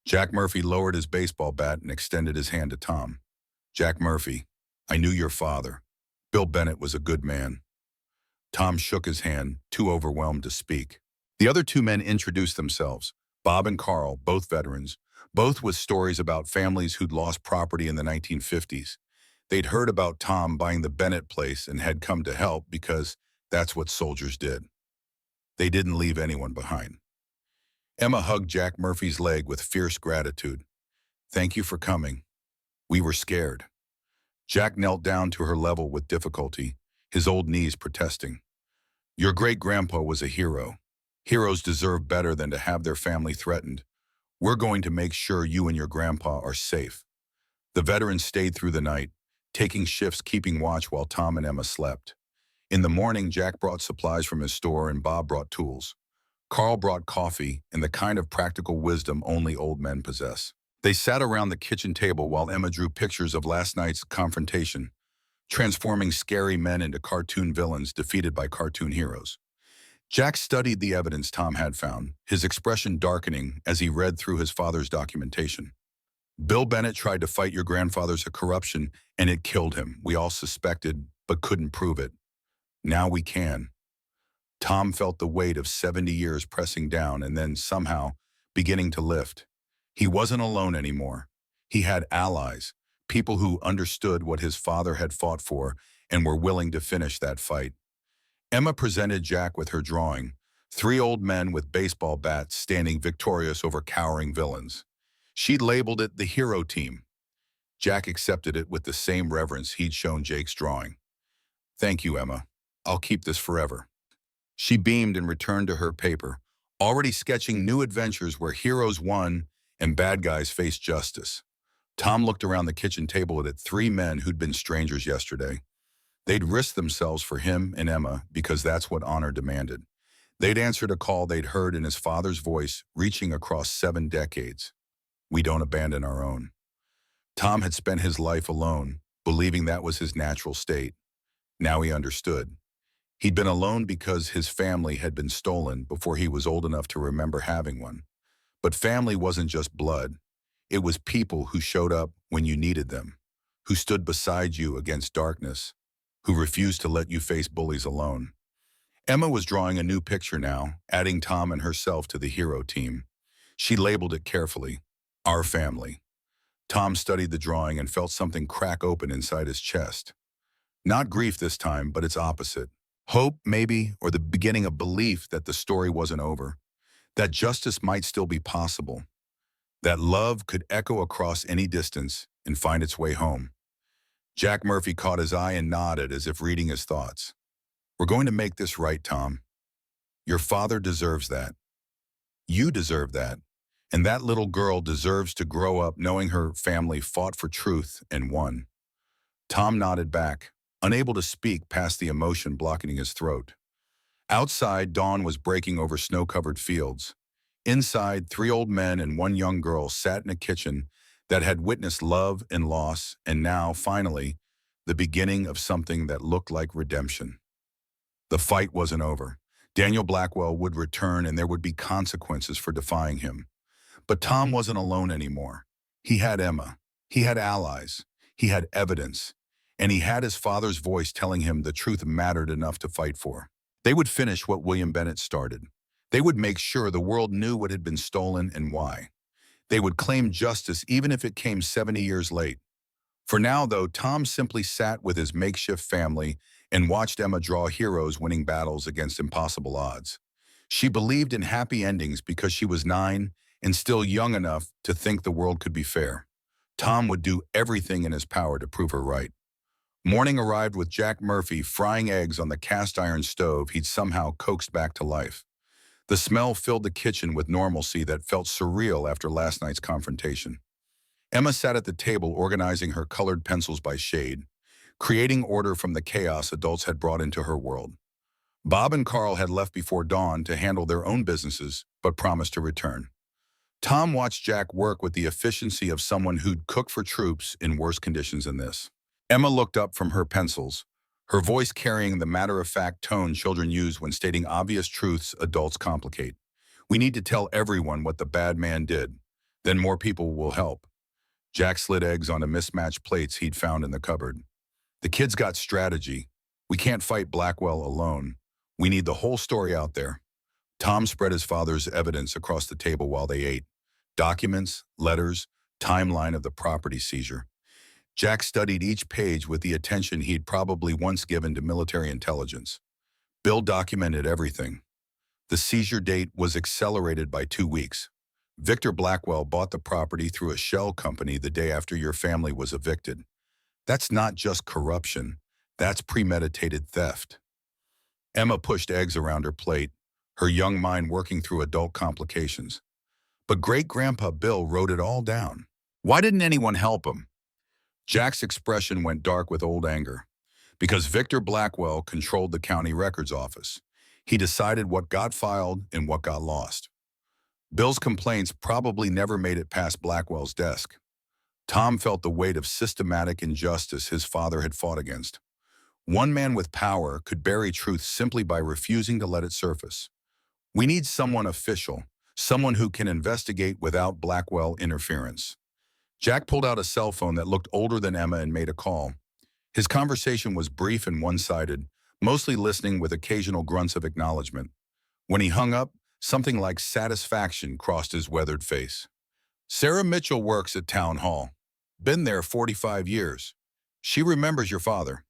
Jack Murphy lowered his baseball bat and extended his hand to Tom. Jack Murphy, I knew your father. Bill Bennett was a good man. Tom shook his hand, too overwhelmed to speak. The other two men introduced themselves, Bob and Carl, both veterans, both with stories about families who'd lost property in the 1950s. They'd heard about Tom buying the Bennett place and had come to help because that's what soldiers did. They didn't leave anyone behind. Emma hugged Jack Murphy's leg with fierce gratitude. "Thank you for coming. We were scared." Jack knelt down to her level with difficulty, his old knees protesting. "Your great-grandpa was a hero. Heroes deserve better than to have their family threatened. We're going to make sure you and your grandpa are safe." The veterans stayed through the night, taking shifts keeping watch while Tom and Emma slept. In the morning, Jack brought supplies from his store and Bob brought tools. Carl brought coffee and the kind of practical wisdom only old men possess. They sat around the kitchen table while Emma drew pictures of last night's confrontation, transforming scary men into cartoon villains defeated by cartoon heroes. Jack studied the evidence Tom had found, his expression darkening as he read through his father's documentation. "Bill Bennett tried to fight your grandfather's corruption, and it killed him. We all suspected, but couldn't prove it. Now we can." Tom felt the weight of 70 years pressing down and then somehow beginning to lift. He wasn't alone anymore. He had allies, people who understood what his father had fought for and were willing to finish that fight. Emma presented Jack with her drawing, three old men with baseball bats standing victorious over cowering villains. She'd labeled it the hero team. Jack accepted it with the same reverence he'd shown Jake's drawing. "Thank you, Emma. I'll keep this forever." She beamed and returned to her paper, already sketching new adventures where heroes won and bad guys faced justice. Tom looked around the kitchen table at three men who'd been strangers yesterday. They'd risked themselves for him and Emma because that's what honor demanded. They'd answered a call they'd heard in his father's voice reaching across 7 decades. "We don't abandon our own." Tom had spent his life alone, believing that was his natural state. Now he understood. He'd been alone because his family had been stolen before he was old enough to remember having one. But family wasn't just blood. It was people who showed up when you needed them, who stood beside you against darkness, who refused to let you face bullies alone. Emma was drawing a new picture now, adding Tom and herself to the hero team. She labeled it carefully, "Our Family." Tom studied the drawing and felt something crack open inside his chest. Not grief this time, but its opposite. Hope, maybe, or the beginning of belief that the story wasn't over, that justice might still be possible, that love could echo across any distance and find its way home. Jack Murphy caught his eye and nodded as if reading his thoughts. "We're going to make this right, Tom. Your father deserves that. You deserve that. And that little girl deserves to grow up knowing her family fought for truth and won." Tom nodded back, unable to speak past the emotion blocking his throat. Outside, dawn was breaking over snow-covered fields. Inside, 3 old men and 1 young girl sat in a kitchen that had witnessed love and loss, and now, finally, the beginning of something that looked like redemption. The fight wasn't over. Daniel Blackwell would return and there would be consequences for defying him. But Tom wasn't alone anymore. He had Emma. He had allies. He had evidence. And he had his father's voice telling him the truth mattered enough to fight for. They would finish what William Bennett started. They would make sure the world knew what had been stolen and why. They would claim justice even if it came 70 years late. For now, though, Tom simply sat with his makeshift family and watched Emma draw heroes winning battles against impossible odds. She believed in happy endings because she was 9 and still young enough to think the world could be fair. Tom would do everything in his power to prove her right. Morning arrived with Jack Murphy frying eggs on the cast-iron stove he'd somehow coaxed back to life. The smell filled the kitchen with normalcy that felt surreal after last night's confrontation. Emma sat at the table organizing her colored pencils by shade, creating order from the chaos adults had brought into her world. Bob and Carl had left before dawn to handle their own businesses, but promised to return. Tom watched Jack work with the efficiency of someone who'd cooked for troops in worse conditions than this. Emma looked up from her pencils, her voice carrying the matter-of-fact tone children use when stating obvious truths adults complicate. "We need to tell everyone what the bad man did. Then more people will help." Jack slid eggs onto mismatched plates he'd found in the cupboard. The kid's got strategy. We can't fight Blackwell alone. We need the whole story out there. Tom spread his father's evidence across the table while they ate. Documents, letters, timeline of the property seizure. Jack studied each page with the attention he'd probably once given to military intelligence. Bill documented everything. The seizure date was accelerated by 2 weeks. Victor Blackwell bought the property through a shell company the day after your family was evicted. That's not just corruption. That's premeditated theft. Emma pushed eggs around her plate, her young mind working through adult complications. But great-grandpa Bill wrote it all down. Why didn't anyone help him? Jack's expression went dark with old anger. Because Victor Blackwell controlled the county records office. He decided what got filed and what got lost. Bill's complaints probably never made it past Blackwell's desk. Tom felt the weight of systematic injustice his father had fought against. One man with power could bury truth simply by refusing to let it surface. We need someone official, someone who can investigate without Blackwell interference. Jack pulled out a cell phone that looked older than Emma and made a call. His conversation was brief and one-sided, mostly listening with occasional grunts of acknowledgement. When he hung up, something like satisfaction crossed his weathered face. Sarah Mitchell works at Town Hall. Been there 45 years. She remembers your father.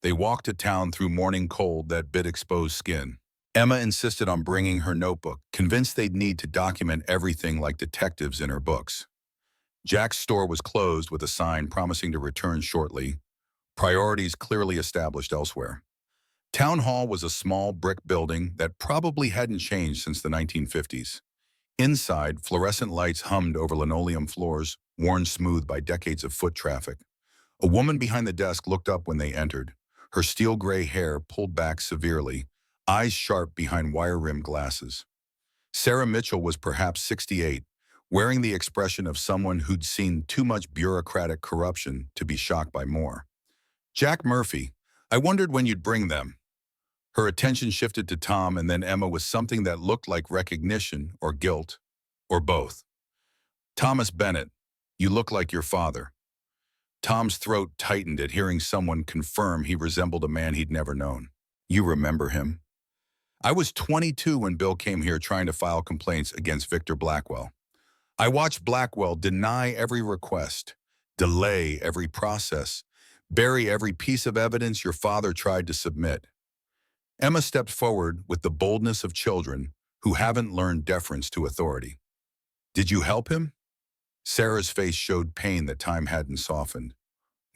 They walked to town through morning cold that bit exposed skin. Emma insisted on bringing her notebook, convinced they'd need to document everything like detectives in her books. Jack's store was closed with a sign promising to return shortly, priorities clearly established elsewhere. Town Hall was a small brick building that probably hadn't changed since the 1950s. Inside, fluorescent lights hummed over linoleum floors, worn smooth by decades of foot traffic. A woman behind the desk looked up when they entered, her steel gray hair pulled back severely, eyes sharp behind wire-rimmed glasses. Sarah Mitchell was perhaps 68, wearing the expression of someone who'd seen too much bureaucratic corruption to be shocked by more. Jack Murphy, I wondered when you'd bring them. Her attention shifted to Tom and then Emma with something that looked like recognition or guilt, or both. Thomas Bennett, you look like your father. Tom's throat tightened at hearing someone confirm he resembled a man he'd never known. You remember him? I was 22 when Bill came here trying to file complaints against Victor Blackwell. I watched Blackwell deny every request, delay every process, bury every piece of evidence your father tried to submit. Emma stepped forward with the boldness of children who haven't learned deference to authority. Did you help him? Sarah's face showed pain that time hadn't softened.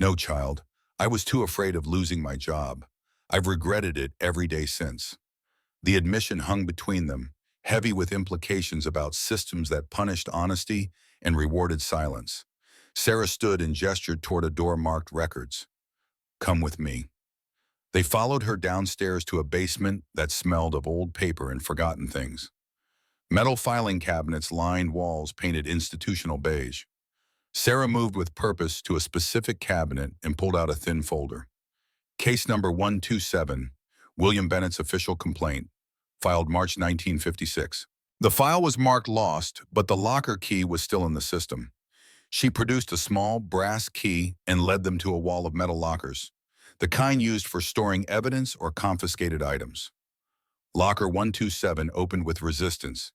No, child. I was too afraid of losing my job. I've regretted it every day since. The admission hung between them, heavy with implications about systems that punished honesty and rewarded silence. Sarah stood and gestured toward a door marked records. Come with me. They followed her downstairs to a basement that smelled of old paper and forgotten things. Metal filing cabinets lined walls painted institutional beige. Sarah moved with purpose to a specific cabinet and pulled out a thin folder. Case number 127, William Bennett's official complaint, filed March 1956. The file was marked lost, but the locker key was still in the system. She produced a small brass key and led them to a wall of metal lockers, the kind used for storing evidence or confiscated items. Locker 127 opened with resistance,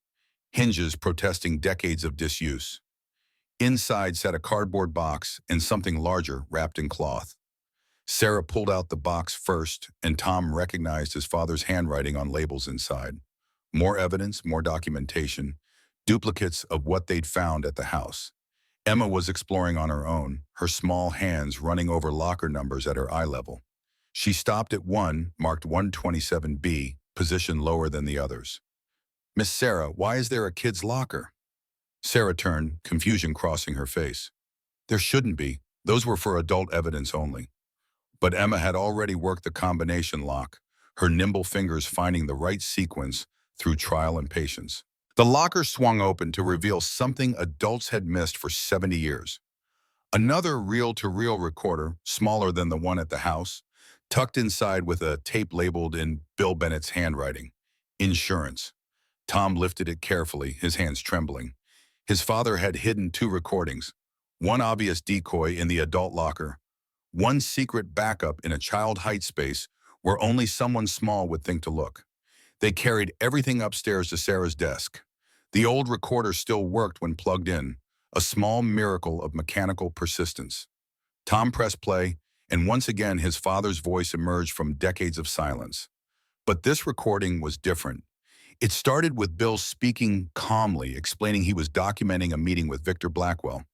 hinges protesting decades of disuse. Inside sat a cardboard box and something larger wrapped in cloth. Sarah pulled out the box first, and Tom recognized his father's handwriting on labels inside. More evidence, more documentation, duplicates of what they'd found at the house. Emma was exploring on her own, her small hands running over locker numbers at her eye level. She stopped at one, marked 127B, position lower than the others. Miss Sarah, why is there a kid's locker? Sarah turned, confusion crossing her face. There shouldn't be. Those were for adult evidence only. But Emma had already worked the combination lock, her nimble fingers finding the right sequence through trial and patience. The locker swung open to reveal something adults had missed for 70 years. Another reel-to-reel recorder, smaller than the one at the house, tucked inside with a tape labeled in Bill Bennett's handwriting, insurance. Tom lifted it carefully, his hands trembling. His father had hidden 2 recordings, one obvious decoy in the adult locker, One secret backup in a child height space where only someone small would think to look. They carried everything upstairs to Sarah's desk. The old recorder still worked when plugged in, a small miracle of mechanical persistence. Tom pressed play, and once again his father's voice emerged from decades of silence. But this recording was different. It started with Bill speaking calmly, explaining he was documenting a meeting with Victor Blackwell.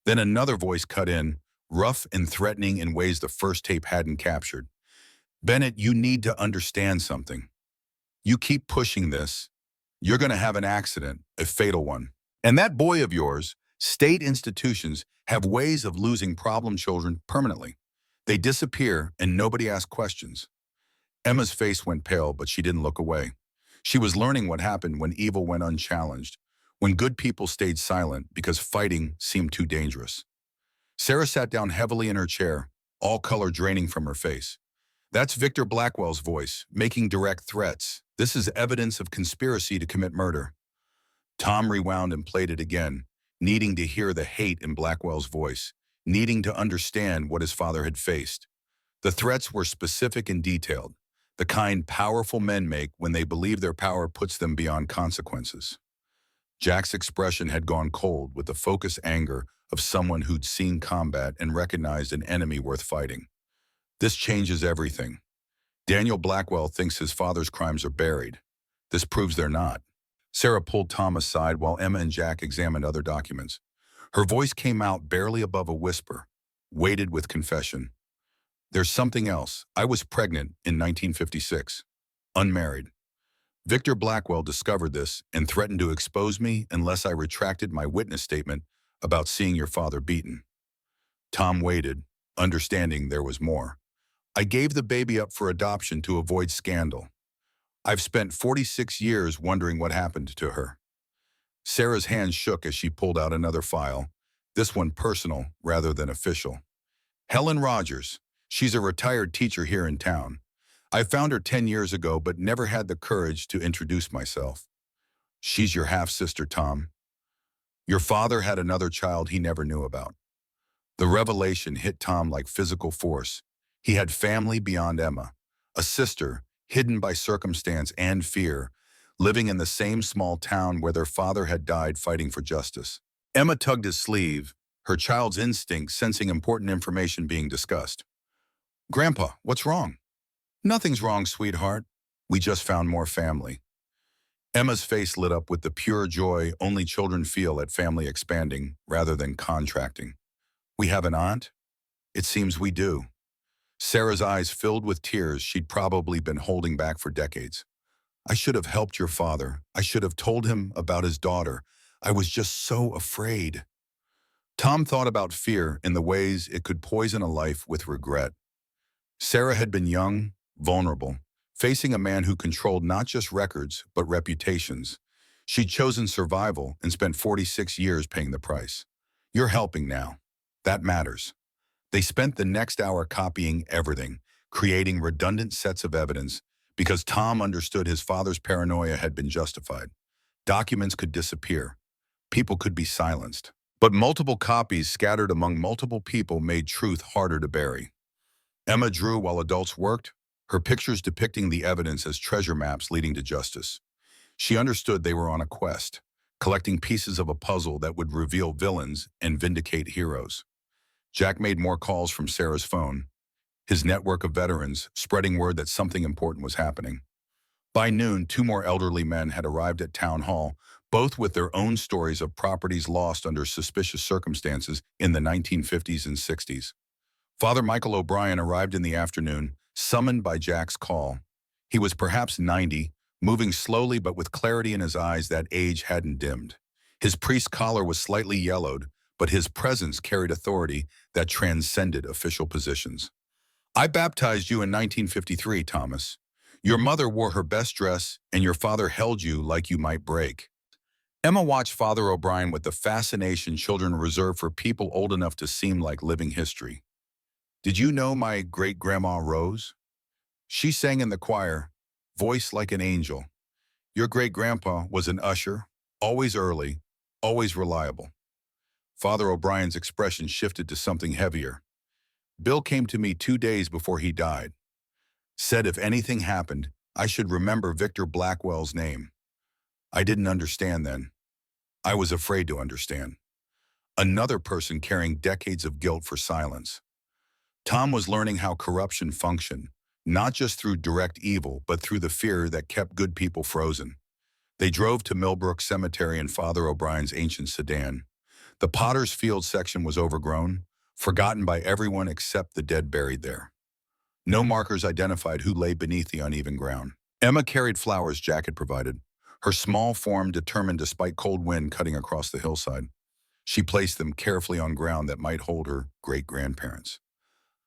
Then another voice cut in, rough and threatening in ways the first tape hadn't captured. "Bennett, you need to understand something. You keep pushing this, you're going to have an accident, a fatal one. And that boy of yours, state institutions have ways of losing problem children permanently. They disappear and nobody asks questions." Emma's face went pale, but she didn't look away. She was learning what happened when evil went unchallenged, when good people stayed silent because fighting seemed too dangerous. Sarah sat down heavily in her chair, all color draining from her face. "That's Victor Blackwell's voice, making direct threats. This is evidence of conspiracy to commit murder." Tom rewound and played it again, needing to hear the hate in Blackwell's voice, needing to understand what his father had faced. The threats were specific and detailed, the kind powerful men make when they believe their power puts them beyond consequences. Jack's expression had gone cold with the focused anger of someone who'd seen combat and recognized an enemy worth fighting. "This changes everything. Daniel Blackwell thinks his father's crimes are buried. This proves they're not." Sarah pulled Tom aside while Emma and Jack examined other documents. Her voice came out barely above a whisper, weighted with confession. "There's something else. I was pregnant in 1956, unmarried. Victor Blackwell discovered this and threatened to expose me unless I retracted my witness statement about seeing your father beaten." Tom waited, understanding there was more. "I gave the baby up for adoption to avoid scandal. I've spent 46 years wondering what happened to her." Sarah's hand shook as she pulled out another file, this one personal rather than official. "Helen Rogers. She's a retired teacher here in town. I found her 10 years ago but never had the courage to introduce myself." "She's your half-sister, Tom. Your father had another child he never knew about." The revelation hit Tom like physical force. He had family beyond Emma, a sister hidden by circumstance and fear, living in the same small town where their father had died fighting for justice. Emma tugged his sleeve, her child's instinct sensing important information being discussed. "Grandpa, what's wrong?" "Nothing's wrong, sweetheart. We just found more family." Emma's face lit up with the pure joy only children feel at family expanding rather than contracting. "We have an aunt?" "It seems we do." Sarah's eyes filled with tears she'd probably been holding back for decades. "I should have helped your father. I should have told him about his daughter. I was just so afraid." Tom thought about fear in the ways it could poison a life with regret. Sarah had been young, vulnerable, facing a man who controlled not just records, but reputations. She'd chosen survival and spent 46 years paying the price. "You're helping now. That matters." They spent the next hour copying everything, creating redundant sets of evidence, because Tom understood his father's paranoia had been justified. Documents could disappear. People could be silenced. But multiple copies scattered among multiple people made truth harder to bury. Emma drew while adults worked, her pictures depicting the evidence as treasure maps leading to justice. She understood they were on a quest, collecting pieces of a puzzle that would reveal villains and vindicate heroes. Jack made more calls from Sarah's phone, his network of veterans spreading word that something important was happening. By noon, 2 more elderly men had arrived at Town Hall, both with their own stories of properties lost under suspicious circumstances in the 1950s and 60s. Father Michael O'Brien arrived in the afternoon, summoned by Jack's call. He was perhaps 90, moving slowly but with clarity in his eyes that age hadn't dimmed. His priest's collar was slightly yellowed, but his presence carried authority that transcended official positions. "I baptized you in 1953, Thomas. Your mother wore her best dress, and your father held you like you might break." Emma watched Father O'Brien with the fascination children reserve for people old enough to seem like living history. "Did you know my great-grandma Rose? She sang in the choir, voice like an angel. Your great-grandpa was an usher, always early, always reliable." Father O'Brien's expression shifted to something heavier. Bill came to me 2 days before he died. Said if anything happened, I should remember Victor Blackwell's name. I didn't understand then. I was afraid to understand. Another person carrying decades of guilt for silence. Tom was learning how corruption functioned, not just through direct evil, but through the fear that kept good people frozen. They drove to Millbrook Cemetery in Father O'Brien's ancient sedan. The Potter's Field section was overgrown, forgotten by everyone except the dead buried there. No markers identified who lay beneath the uneven ground. Emma carried flowers Jack had provided, her small form determined despite cold wind cutting across the hillside. She placed them carefully on ground that might hold her great-grandparents.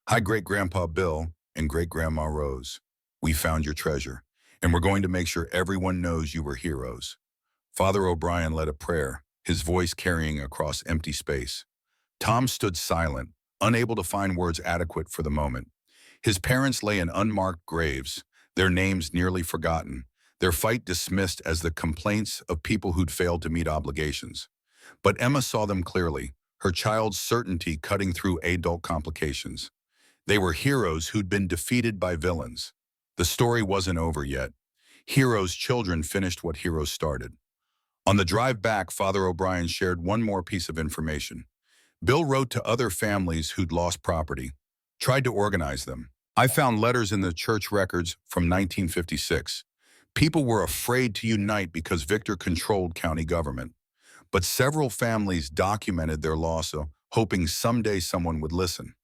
Hi, Great-Grandpa Bill and Great-Grandma Rose. We found your treasure, and we're going to make sure everyone knows you were heroes. Father O'Brien led a prayer, his voice carrying across empty space. Tom stood silent, unable to find words adequate for the moment. His parents lay in unmarked graves, their names nearly forgotten, their fight dismissed as the complaints of people who'd failed to meet obligations. But Emma saw them clearly, her child's certainty cutting through adult complications. They were heroes who'd been defeated by villains. The story wasn't over yet. Heroes' children finished what heroes started. On the drive back, Father O'Brien shared one more piece of information. Bill wrote to other families who'd lost property, tried to organize them. I found letters in the church records from 1956. People were afraid to unite because Victor controlled county government. But several families documented their loss, hoping someday someone would listen.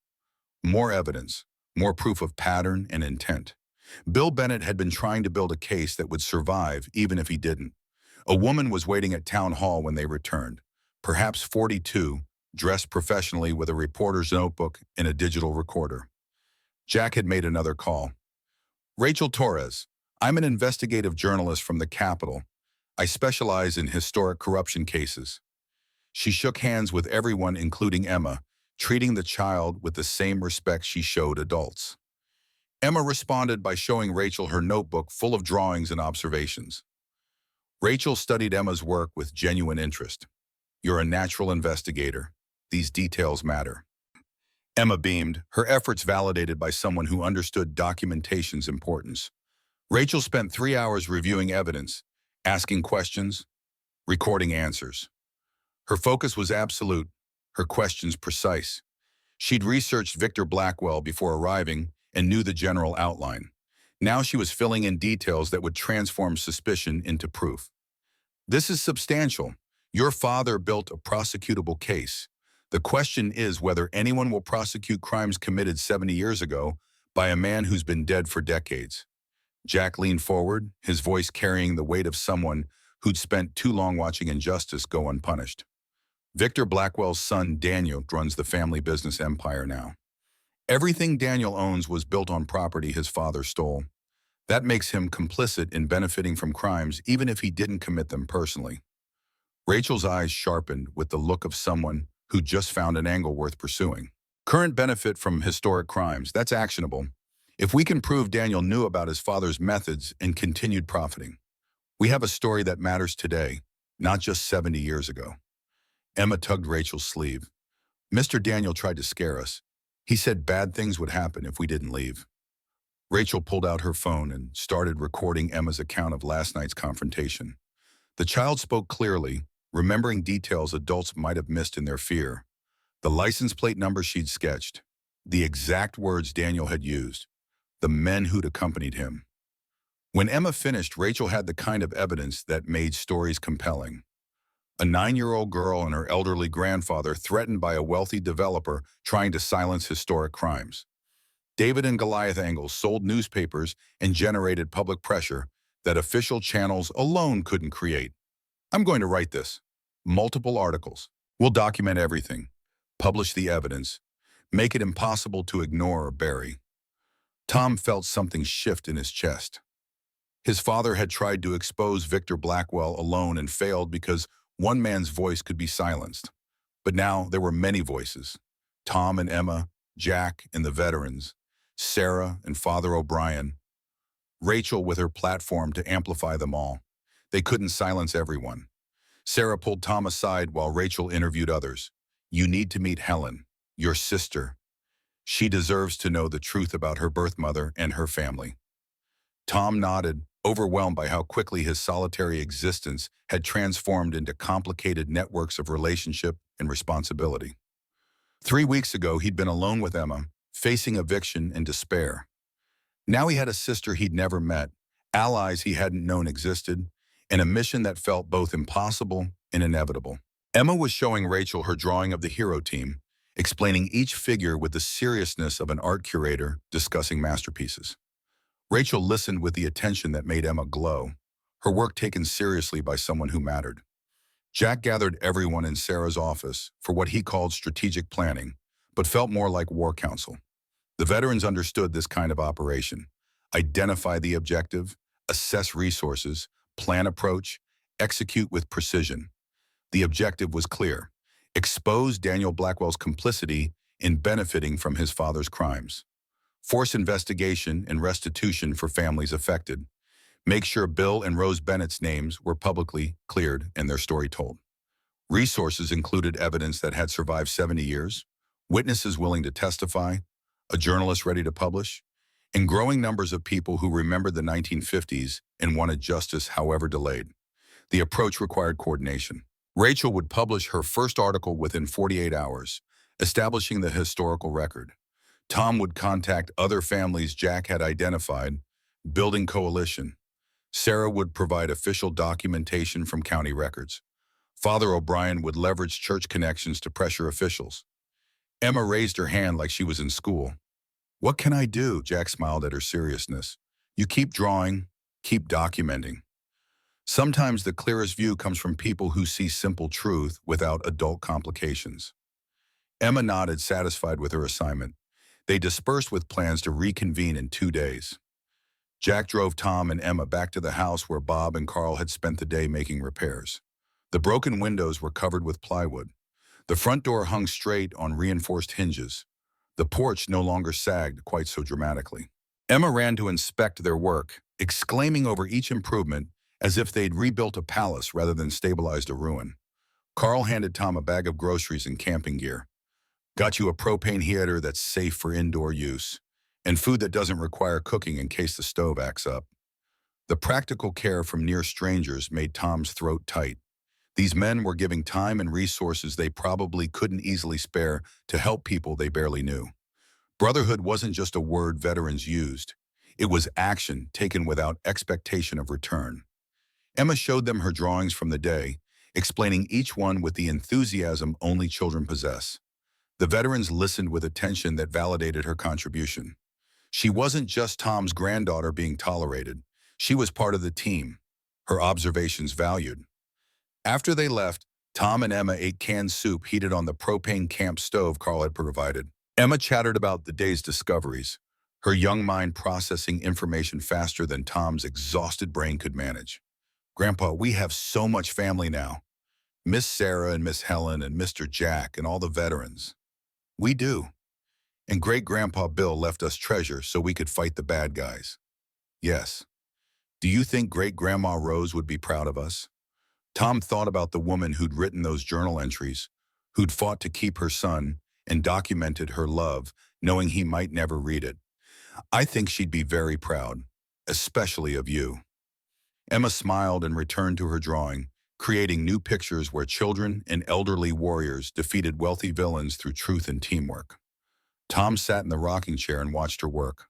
More evidence, more proof of pattern and intent. Bill Bennett had been trying to build a case that would survive even if he didn't. A woman was waiting at town hall when they returned, perhaps 42, dressed professionally with a reporter's notebook and a digital recorder. Jack had made another call. Rachel Torres, I'm an investigative journalist from the Capitol. I specialize in historic corruption cases. She shook hands with everyone, including Emma, treating the child with the same respect she showed adults. Emma responded by showing Rachel her notebook full of drawings and observations. Rachel studied Emma's work with genuine interest. You're a natural investigator. These details matter. Emma beamed, her efforts validated by someone who understood documentation's importance. Rachel spent 3 hours reviewing evidence, asking questions, recording answers. Her focus was absolute, her questions precise. She'd researched Victor Blackwell before arriving and knew the general outline. Now she was filling in details that would transform suspicion into proof. This is substantial. Your father built a prosecutable case. The question is whether anyone will prosecute crimes committed 70 years ago by a man who's been dead for decades. Jack leaned forward, his voice carrying the weight of someone who'd spent too long watching injustice go unpunished. Victor Blackwell's son, Daniel, runs the family business empire now. Everything Daniel owns was built on property his father stole. That makes him complicit in benefiting from crimes even if he didn't commit them personally. Rachel's eyes sharpened with the look of someone who just found an angle worth pursuing. Current benefit from historic crimes, that's actionable. If we can prove Daniel knew about his father's methods and continued profiting, we have a story that matters today, not just 70 years ago. Emma tugged Rachel's sleeve. Mr. Daniel tried to scare us. He said bad things would happen if we didn't leave. Rachel pulled out her phone and started recording Emma's account of last night's confrontation. The child spoke clearly, remembering details adults might have missed in their fear. The license plate number she'd sketched, the exact words Daniel had used, the men who'd accompanied him. When Emma finished, Rachel had the kind of evidence that made stories compelling. A 9-year-old girl and her elderly grandfather threatened by a wealthy developer trying to silence historic crimes. David and Goliath angles sold newspapers and generated public pressure that official channels alone couldn't create. I'm going to write this. Multiple articles. We'll document everything, publish the evidence, make it impossible to ignore or bury. Tom felt something shift in his chest. His father had tried to expose Victor Blackwell alone and failed because one man's voice could be silenced. But now there were many voices. Tom and Emma, Jack and the veterans, Sarah and Father O'Brien, Rachel with her platform to amplify them all. They couldn't silence everyone. Sarah pulled Tom aside while Rachel interviewed others. You need to meet Helen, your sister. She deserves to know the truth about her birth mother and her family. Tom nodded, overwhelmed by how quickly his solitary existence had transformed into complicated networks of relationship and responsibility. 3 weeks ago, he'd been alone with Emma, facing eviction and despair. Now he had a sister he'd never met, allies he hadn't known existed, and a mission that felt both impossible and inevitable. Emma was showing Rachel her drawing of the hero team, explaining each figure with the seriousness of an art curator discussing masterpieces. Rachel listened with the attention that made Emma glow, her work taken seriously by someone who mattered. Jack gathered everyone in Sarah's office for what he called strategic planning, but felt more like war council. The veterans understood this kind of operation: identify the objective, assess resources, plan approach, execute with precision. The objective was clear: expose Daniel Blackwell's complicity in benefiting from his father's crimes. Force investigation and restitution for families affected. Make sure Bill and Rose Bennett's names were publicly cleared and their story told. Resources included evidence that had survived 70 years, witnesses willing to testify, a journalist ready to publish, and growing numbers of people who remembered the 1950s and wanted justice however delayed. The approach required coordination. Rachel would publish her first article within 48 hours, establishing the historical record. Tom would contact other families Jack had identified, building coalition. Sarah would provide official documentation from county records. Father O'Brien would leverage church connections to pressure officials. Emma raised her hand like she was in school. "What can I do?" Jack smiled at her seriousness. "You keep drawing, keep documenting." Sometimes the clearest view comes from people who see simple truth without adult complications. Emma nodded, satisfied with her assignment. They dispersed with plans to reconvene in 2 days. Jack drove Tom and Emma back to the house where Bob and Carl had spent the day making repairs. The broken windows were covered with plywood. The front door hung straight on reinforced hinges. The porch no longer sagged quite so dramatically. Emma ran to inspect their work, exclaiming over each improvement as if they'd rebuilt a palace rather than stabilized a ruin. Carl handed Tom a bag of groceries and camping gear. "Got you a propane heater that's safe for indoor use, and food that doesn't require cooking in case the stove acts up." The practical care from near strangers made Tom's throat tight. These men were giving time and resources they probably couldn't easily spare to help people they barely knew. Brotherhood wasn't just a word veterans used. It was action taken without expectation of return. Emma showed them her drawings from the day, explaining each one with the enthusiasm only children possess. The veterans listened with attention that validated her contribution. She wasn't just Tom's granddaughter being tolerated. She was part of the team, her observations valued. After they left, Tom and Emma ate canned soup heated on the propane camp stove Carl had provided. Emma chattered about the day's discoveries, her young mind processing information faster than Tom's exhausted brain could manage. "Grandpa, we have so much family now. Miss Sarah and Miss Helen and Mr. Jack and all the veterans." "We do. And great-grandpa Bill left us treasure so we could fight the bad guys." "Yes. Do you think great-grandma Rose would be proud of us?" Tom thought about the woman who'd written those journal entries, who'd fought to keep her son and documented her love, knowing he might never read it. "I think she'd be very proud, especially of you." Emma smiled and returned to her drawing, creating new pictures where children and elderly warriors defeated wealthy villains through truth and teamwork. Tom sat in the rocking chair and watched her work.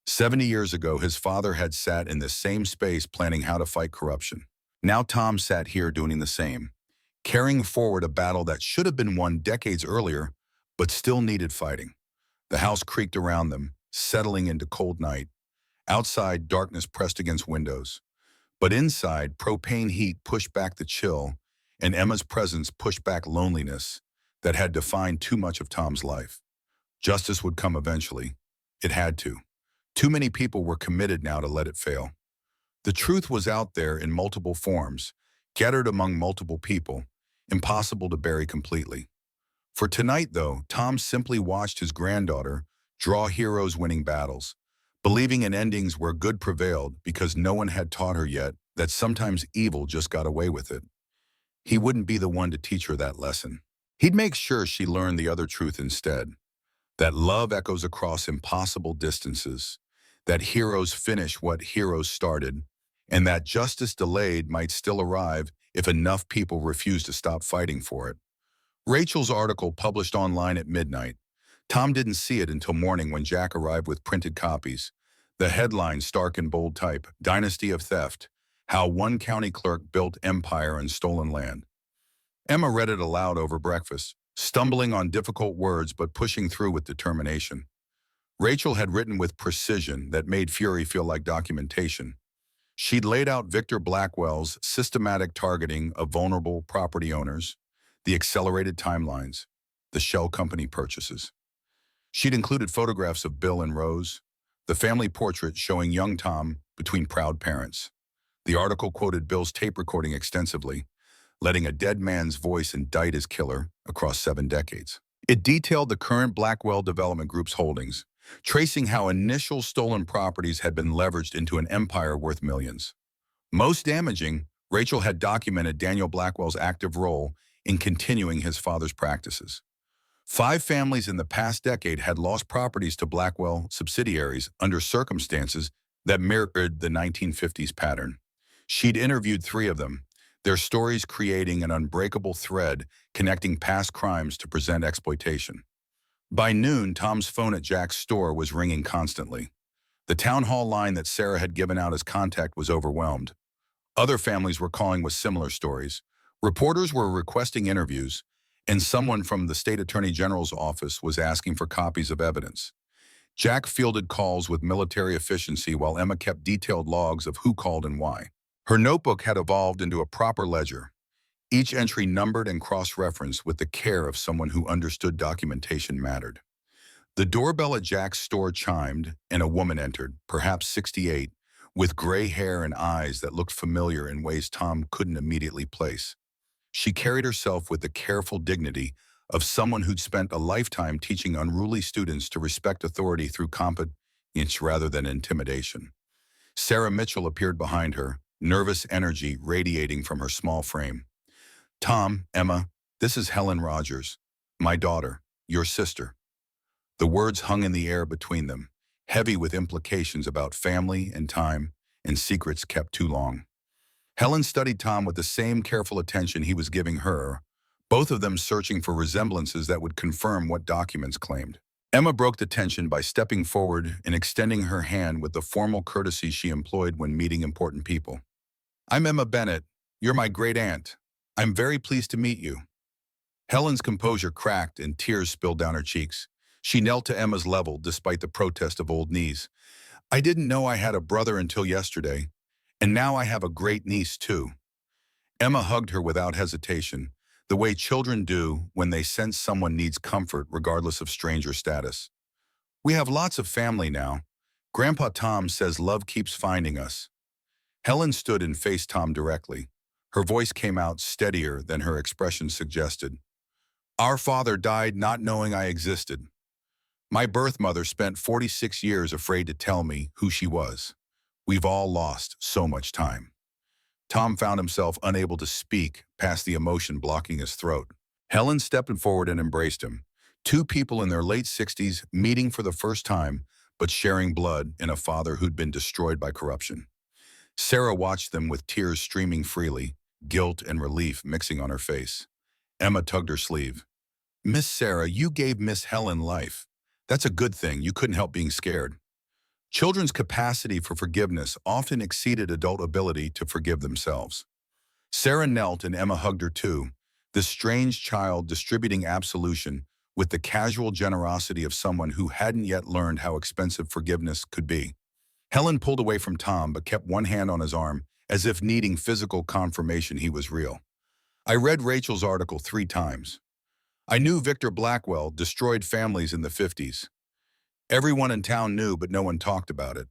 70 years ago, his father had sat in the same space planning how to fight corruption. Now Tom sat here doing the same, carrying forward a battle that should have been won decades earlier, but still needed fighting. The house creaked around them, settling into cold night. Outside, darkness pressed against windows. But inside, propane heat pushed back the chill, and Emma's presence pushed back loneliness that had defined too much of Tom's life. Justice would come eventually. It had to. Too many people were committed now to let it fail. The truth was out there in multiple forms, gathered among multiple people, impossible to bury completely. For tonight, though, Tom simply watched his granddaughter draw heroes winning battles, believing in endings where good prevailed because no one had taught her yet that sometimes evil just got away with it. He wouldn't be the one to teach her that lesson. He'd make sure she learned the other truth instead. that love echoes across impossible distances, that heroes finish what heroes started, and that justice delayed might still arrive if enough people refuse to stop fighting for it. Rachel's article published online at midnight. Tom didn't see it until morning when Jack arrived with printed copies. The headline, stark in bold type, Dynasty of Theft, How One County Clerk Built Empire on Stolen Land. Emma read it aloud over breakfast, stumbling on difficult words but pushing through with determination. Rachel had written with precision that made Fury feel like documentation. She'd laid out Victor Blackwell's systematic targeting of vulnerable property owners, the accelerated timelines, the shell company purchases. She'd included photographs of Bill and Rose, the family portrait showing young Tom between proud parents. The article quoted Bill's tape recording extensively, letting a dead man's voice indict his killer across 7 decades. It detailed the current Blackwell Development Group's holdings, tracing how initial stolen properties had been leveraged into an empire worth millions. Most damaging, Rachel had documented Daniel Blackwell's active role in continuing his father's practices. 5 families in the past decade had lost properties to Blackwell subsidiaries under circumstances that mirrored the 1950s pattern. She'd interviewed 3 of them, their stories creating an unbreakable thread connecting past crimes to present exploitation. By noon, Tom's phone at Jack's store was ringing constantly. The town hall line that Sarah had given out as contact was overwhelmed. Other families were calling with similar stories. Reporters were requesting interviews, and someone from the state attorney general's office was asking for copies of evidence. Jack fielded calls with military efficiency while Emma kept detailed logs of who called and why. Her notebook had evolved into a proper ledger, each entry numbered and cross-referenced with the care of someone who understood documentation mattered. The doorbell at Jack's store chimed, and a woman entered, perhaps 68, with gray hair and eyes that looked familiar in ways Tom couldn't immediately place. She carried herself with the careful dignity of someone who'd spent a lifetime teaching unruly students to respect authority through competence rather than intimidation. Sarah Mitchell appeared behind her, nervous energy radiating from her small frame. "Tom, Emma, this is Helen Rogers, my daughter, your sister." The words hung in the air between them, heavy with implications about family and time and secrets kept too long. Helen studied Tom with the same careful attention he was giving her, both of them searching for resemblances that would confirm what documents claimed. Emma broke the tension by stepping forward and extending her hand with the formal courtesy she employed when meeting important people. "I'm Emma Bennett. You're my great-aunt. I'm very pleased to meet you." Helen's composure cracked and tears spilled down her cheeks. She knelt to Emma's level despite the protest of old knees. "I didn't know I had a brother until yesterday, and now I have a great niece too." Emma hugged her without hesitation, the way children do when they sense someone needs comfort regardless of stranger status. "We have lots of family now. Grandpa Tom says love keeps finding us." Helen stood and faced Tom directly. Her voice came out steadier than her expression suggested. "Our father died not knowing I existed. My birth mother spent 46 years afraid to tell me who she was. We've all lost so much time." Tom found himself unable to speak past the emotion blocking his throat. Helen stepped forward and embraced him. 2 people in their late 60s meeting for the first time, but sharing blood in a father who'd been destroyed by corruption. Sarah watched them with tears streaming freely, guilt and relief mixing on her face. Emma tugged her sleeve. "Miss Sarah, you gave Miss Helen life. That's a good thing. You couldn't help being scared." Children's capacity for forgiveness often exceeded adult ability to forgive themselves. Sarah knelt and Emma hugged her too, this strange child distributing absolution with the casual generosity of someone who hadn't yet learned how expensive forgiveness could be. Helen pulled away from Tom but kept one hand on his arm as if needing physical confirmation he was real. "I read Rachel's article 3 times. I knew Victor Blackwell destroyed families in the 50s. Everyone in town knew, but no one talked about it.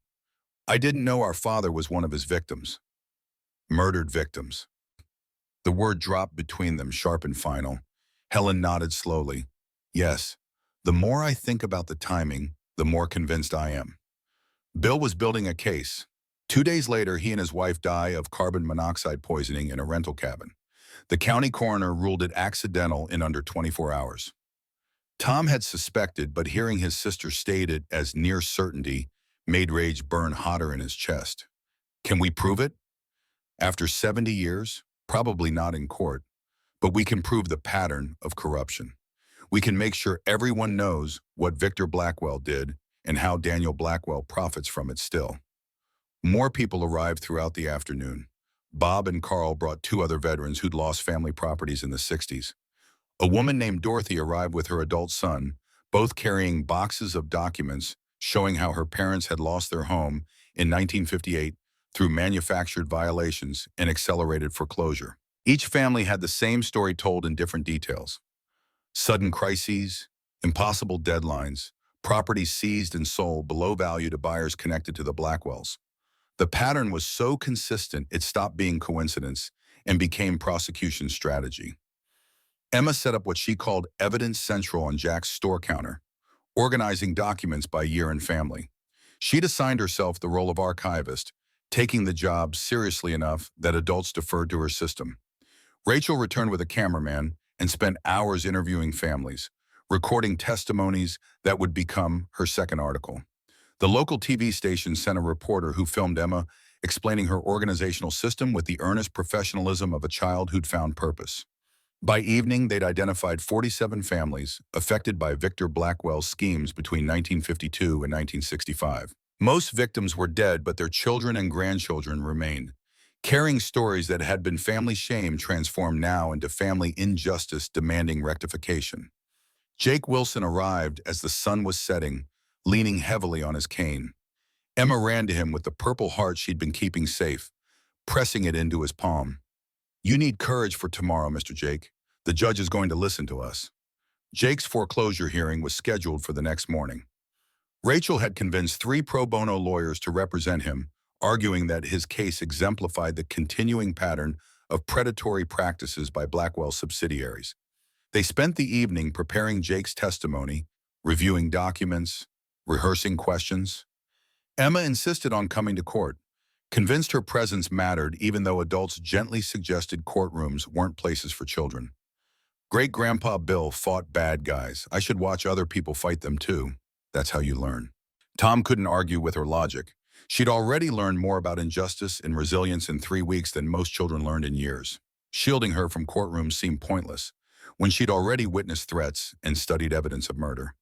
I didn't know our father was one of his victims." Murdered victims. The word dropped between them, sharp and final. Helen nodded slowly. "Yes, the more I think about the timing, the more convinced I am." Bill was building a case. 2 days later, he and his wife die of carbon monoxide poisoning in a rental cabin. The county coroner ruled it accidental in under 24 hours. Tom had suspected, but hearing his sister state it as near certainty made rage burn hotter in his chest. Can we prove it? After 70 years? Probably not in court, but we can prove the pattern of corruption. We can make sure everyone knows what Victor Blackwell did and how Daniel Blackwell profits from it still. More people arrived throughout the afternoon. Bob and Carl brought two other veterans who'd lost family properties in the 60s. A woman named Dorothy arrived with her adult son, both carrying boxes of documents showing how her parents had lost their home in 1958 through manufactured violations and accelerated foreclosure. Each family had the same story told in different details. Sudden crises, impossible deadlines, properties seized and sold below value to buyers connected to the Blackwells. The pattern was so consistent it stopped being coincidence and became prosecution strategy. Emma set up what she called Evidence Central on Jack's store counter, organizing documents by year and family. She'd assigned herself the role of archivist, taking the job seriously enough that adults deferred to her system. Rachel returned with a cameraman and spent hours interviewing families, recording testimonies that would become her second article. The local TV station sent a reporter who filmed Emma explaining her organizational system with the earnest professionalism of a child who'd found purpose. By evening, they'd identified 47 families affected by Victor Blackwell's schemes between 1952 and 1965. Most victims were dead, but their children and grandchildren remained, carrying stories that had been family shame transformed now into family injustice demanding rectification. Jake Wilson arrived as the sun was setting, leaning heavily on his cane. Emma ran to him with the purple heart she'd been keeping safe, pressing it into his palm. "You need courage for tomorrow, Mr. Jake. The judge is going to listen to us." Jake's foreclosure hearing was scheduled for the next morning. Rachel had convinced 3 pro bono lawyers to represent him, arguing that his case exemplified the continuing pattern of predatory practices by Blackwell's subsidiaries. They spent the evening preparing Jake's testimony, reviewing documents, rehearsing questions. Emma insisted on coming to court, convinced her presence mattered even though adults gently suggested courtrooms weren't places for children. Great-Grandpa Bill fought bad guys. I should watch other people fight them too. That's how you learn. Tom couldn't argue with her logic. She'd already learned more about injustice and resilience in 3 weeks than most children learned in years. Shielding her from courtrooms seemed pointless when she'd already witnessed threats and studied evidence of murder.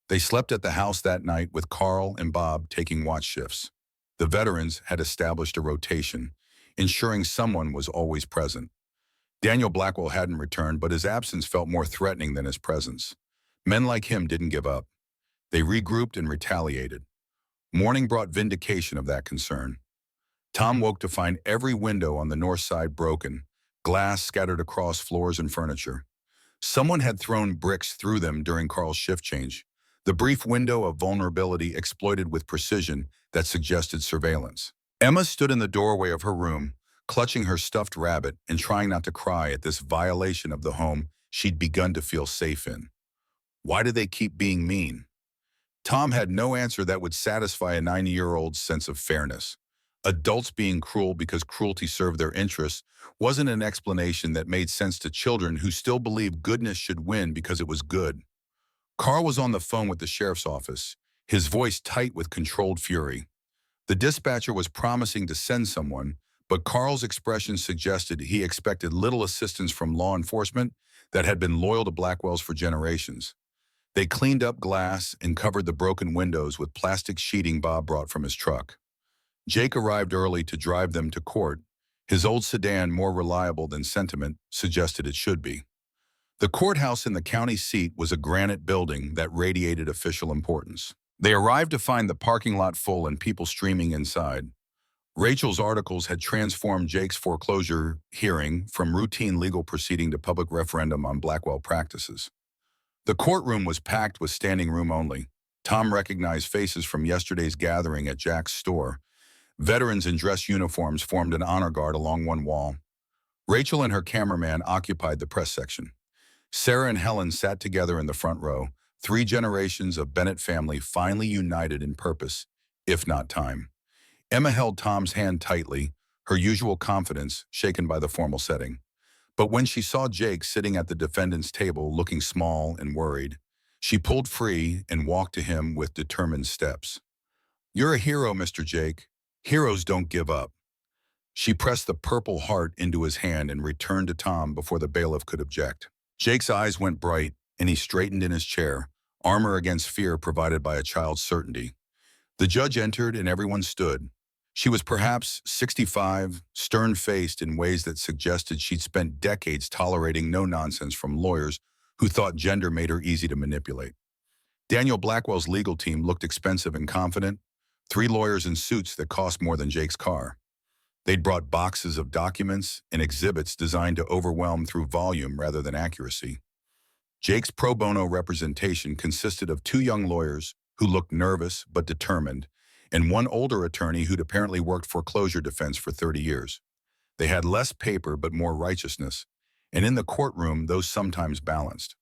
They slept at the house that night with Carl and Bob taking watch shifts. The veterans had established a rotation, ensuring someone was always present. Daniel Blackwell hadn't returned, but his absence felt more threatening than his presence. Men like him didn't give up. They regrouped and retaliated. Morning brought vindication of that concern. Tom woke to find every window on the north side broken, glass scattered across floors and furniture. Someone had thrown bricks through them during Carl's shift change, the brief window of vulnerability exploited with precision that suggested surveillance. Emma stood in the doorway of her room, clutching her stuffed rabbit and trying not to cry at this violation of the home she'd begun to feel safe in. Why do they keep being mean? Tom had no answer that would satisfy a 90-year-old's sense of fairness. Adults being cruel because cruelty served their interests wasn't an explanation that made sense to children who still believed goodness should win because it was good. Carl was on the phone with the sheriff's office, his voice tight with controlled fury. The dispatcher was promising to send someone, but Carl's expression suggested he expected little assistance from law enforcement that had been loyal to Blackwell's for generations. They cleaned up glass and covered the broken windows with plastic sheeting Bob brought from his truck. Jake arrived early to drive them to court. His old sedan, more reliable than sentiment, suggested it should be. The courthouse in the county seat was a granite building that radiated official importance. They arrived to find the parking lot full and people streaming inside. Rachel's articles had transformed Jake's foreclosure hearing from routine legal proceeding to public referendum on Blackwell practices. The courtroom was packed with standing room only. Tom recognized faces from yesterday's gathering at Jack's store. Veterans in dress uniforms formed an honor guard along one wall. Rachel and her cameraman occupied the press section. Sarah and Helen sat together in the front row, 3 generations of Bennett family finally united in purpose, if not time. Emma held Tom's hand tightly, her usual confidence shaken by the formal setting. But when she saw Jake sitting at the defendant's table looking small and worried, She pulled free and walked to him with determined steps. "You're a hero, Mr. Jake. Heroes don't give up." She pressed the purple heart into his hand and returned to Tom before the bailiff could object. Jake's eyes went bright, and he straightened in his chair, armor against fear provided by a child's certainty. The judge entered and everyone stood. She was perhaps 65, stern-faced in ways that suggested she'd spent decades tolerating no-nonsense from lawyers who thought gender made her easy to manipulate. Daniel Blackwell's legal team looked expensive and confident, 3 lawyers in suits that cost more than Jake's car. They'd brought boxes of documents and exhibits designed to overwhelm through volume rather than accuracy. Jake's pro bono representation consisted of 2 young lawyers who looked nervous but determined, and 1 older attorney who'd apparently worked foreclosure defense for 30 years. They had less paper but more righteousness, and in the courtroom those sometimes balanced.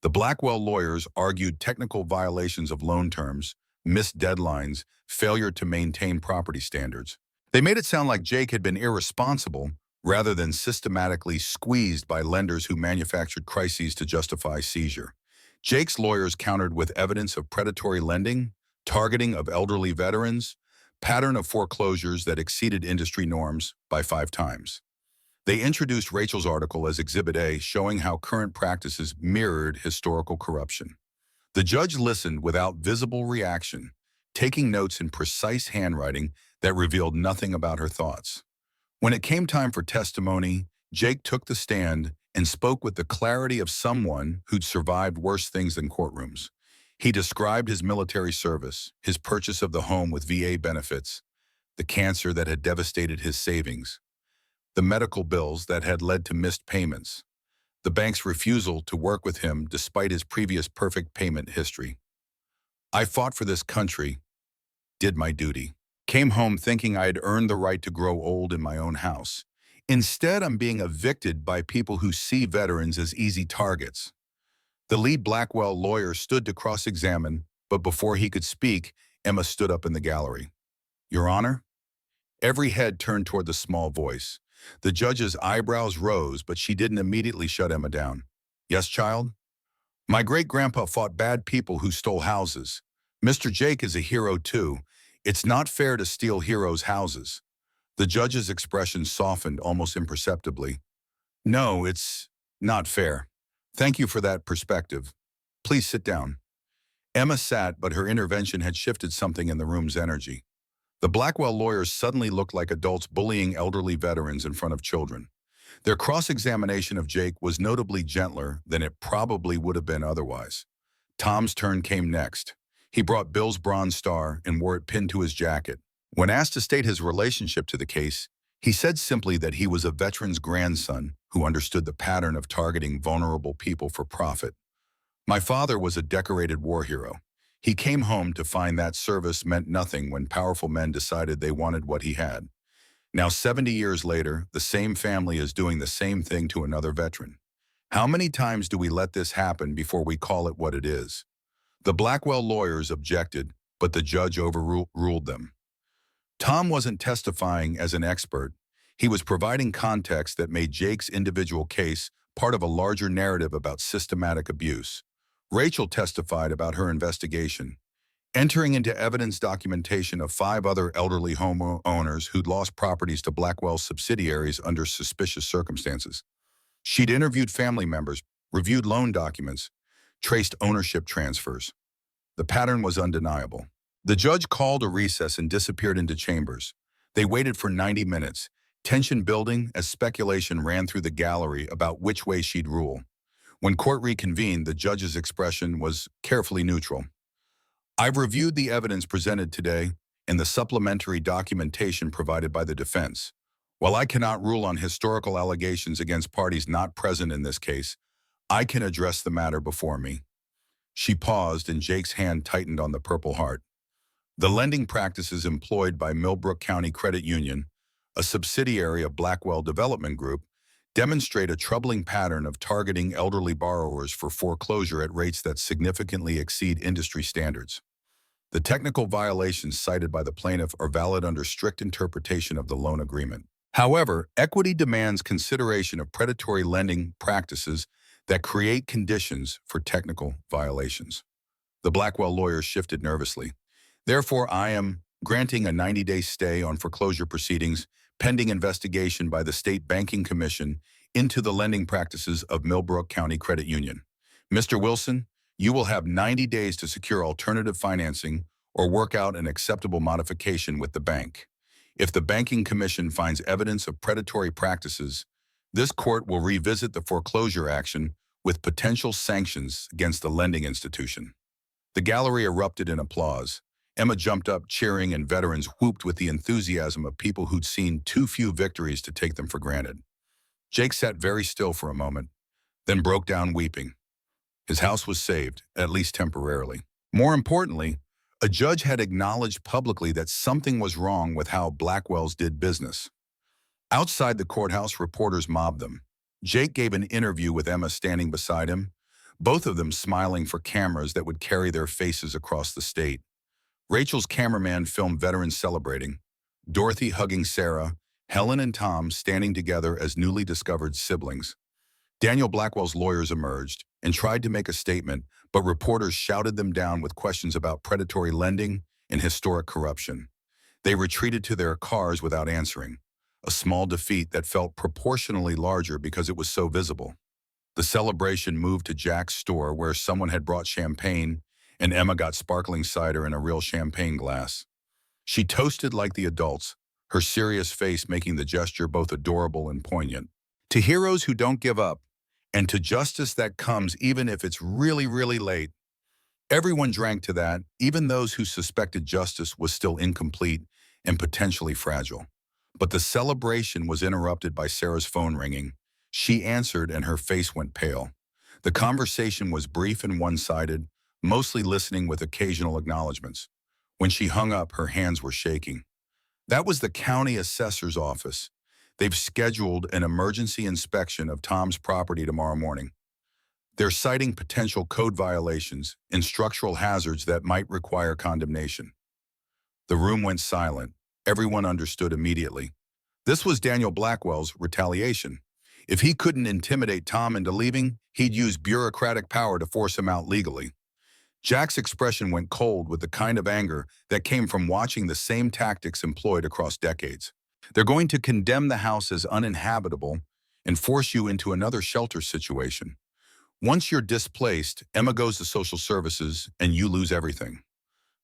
The Blackwell lawyers argued technical violations of loan terms, missed deadlines, failure to maintain property standards. They made it sound like Jake had been irresponsible rather than systematically squeezed by lenders who manufactured crises to justify seizure. Jake's lawyers countered with evidence of predatory lending, targeting of elderly veterans, pattern of foreclosures that exceeded industry norms by 5 times. They introduced Rachel's article as Exhibit A, showing how current practices mirrored historical corruption. The judge listened without visible reaction, taking notes in precise handwriting that revealed nothing about her thoughts. When it came time for testimony, Jake took the stand and spoke with the clarity of someone who'd survived worse things than courtrooms. He described his military service, his purchase of the home with VA benefits, the cancer that had devastated his savings, the medical bills that had led to missed payments, the bank's refusal to work with him despite his previous perfect payment history. "I fought for this country, did my duty. Came home thinking I had earned the right to grow old in my own house. Instead, I'm being evicted by people who see veterans as easy targets." The lead Blackwell lawyer stood to cross-examine, but before he could speak, Emma stood up in the gallery. "Your Honor?" Every head turned toward the small voice. The judge's eyebrows rose, but she didn't immediately shut Emma down. "Yes, child? My great-grandpa fought bad people who stole houses. Mr. Jake is a hero, too. It's not fair to steal heroes' houses." The judge's expression softened almost imperceptibly. "No, it's not fair. Thank you for that perspective. Please sit down." Emma sat, but her intervention had shifted something in the room's energy. The Blackwell lawyers suddenly looked like adults bullying elderly veterans in front of children. Their cross-examination of Jake was notably gentler than it probably would have been otherwise. Tom's turn came next. He brought Bill's Bronze Star and wore it pinned to his jacket. When asked to state his relationship to the case, he said simply that he was a veteran's grandson who understood the pattern of targeting vulnerable people for profit. "My father was a decorated war hero. He came home to find that service meant nothing when powerful men decided they wanted what he had. Now, 70 years later, the same family is doing the same thing to another veteran. How many times do we let this happen before we call it what it is?" The Blackwell lawyers objected, but the judge overruled them. Tom wasn't testifying as an expert. He was providing context that made Jake's individual case part of a larger narrative about systematic abuse. Rachel testified about her investigation, entering into evidence documentation of 5 other elderly homeowners who'd lost properties to Blackwell's subsidiaries under suspicious circumstances. She'd interviewed family members, reviewed loan documents, traced ownership transfers. The pattern was undeniable. The judge called a recess and disappeared into chambers. They waited for 90 minutes, tension building as speculation ran through the gallery about which way she'd rule. When court reconvened, the judge's expression was carefully neutral. "I've reviewed the evidence presented today and the supplementary documentation provided by the defense. While I cannot rule on historical allegations against parties not present in this case, I can address the matter before me." She paused and Jake's hand tightened on the Purple Heart. "The lending practices employed by Millbrook County Credit Union, a subsidiary of Blackwell Development Group, demonstrate a troubling pattern of targeting elderly borrowers for foreclosure at rates that significantly exceed industry standards. The technical violations cited by the plaintiff are valid under strict interpretation of the loan agreement. However, equity demands consideration of predatory lending practices that create conditions for technical violations. The Blackwell lawyers shifted nervously. Therefore, I am granting a 90-day stay on foreclosure proceedings pending investigation by the State Banking Commission into the lending practices of Millbrook County Credit Union. Mr. Wilson, you will have 90 days to secure alternative financing or work out an acceptable modification with the bank. If the Banking Commission finds evidence of predatory practices, this court will revisit the foreclosure action with potential sanctions against the lending institution. The gallery erupted in applause. Emma jumped up, cheering, and veterans whooped with the enthusiasm of people who'd seen too few victories to take them for granted. Jake sat very still for a moment, then broke down weeping. His house was saved, at least temporarily. More importantly, a judge had acknowledged publicly that something was wrong with how Blackwells did business. Outside the courthouse, reporters mobbed them. Jake gave an interview with Emma standing beside him, both of them smiling for cameras that would carry their faces across the state. Rachel's cameraman filmed veterans celebrating, Dorothy hugging Sarah, Helen and Tom standing together as newly discovered siblings. Daniel Blackwell's lawyers emerged and tried to make a statement, but reporters shouted them down with questions about predatory lending and historic corruption. They retreated to their cars without answering, a small defeat that felt proportionally larger because it was so visible. The celebration moved to Jack's store where someone had brought champagne, and Emma got sparkling cider in a real champagne glass. She toasted like the adults, her serious face making the gesture both adorable and poignant. To heroes who don't give up, and to justice that comes even if it's really, really late. Everyone drank to that, even those who suspected justice was still incomplete and potentially fragile. But the celebration was interrupted by Sarah's phone ringing. She answered and her face went pale. The conversation was brief and one-sided, mostly listening with occasional acknowledgments. When she hung up, her hands were shaking. That was the county assessor's office. They've scheduled an emergency inspection of Tom's property tomorrow morning. They're citing potential code violations and structural hazards that might require condemnation. The room went silent. Everyone understood immediately. This was Daniel Blackwell's retaliation. If he couldn't intimidate Tom into leaving, he'd use bureaucratic power to force him out legally. Jack's expression went cold with the kind of anger that came from watching the same tactics employed across decades. They're going to condemn the house as uninhabitable and force you into another shelter situation. Once you're displaced, Emma goes to social services and you lose everything.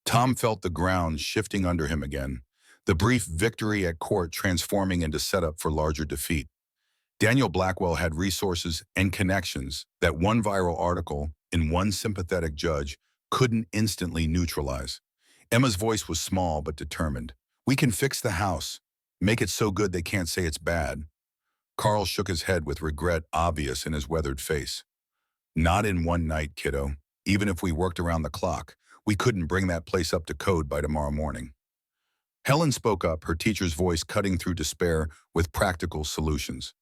Tom felt the ground shifting under him again, the brief victory at court transforming into setup for larger defeat. Daniel Blackwell had resources and connections that one viral article and one sympathetic judge couldn't instantly neutralize. Emma's voice was small but determined. We can fix the house. Make it so good they can't say it's bad. Carl shook his head with regret obvious in his weathered face. Not in one night, kiddo. Even if we worked around the clock, we couldn't bring that place up to code by tomorrow morning. Helen spoke up, her teacher's voice cutting through despair with practical solutions.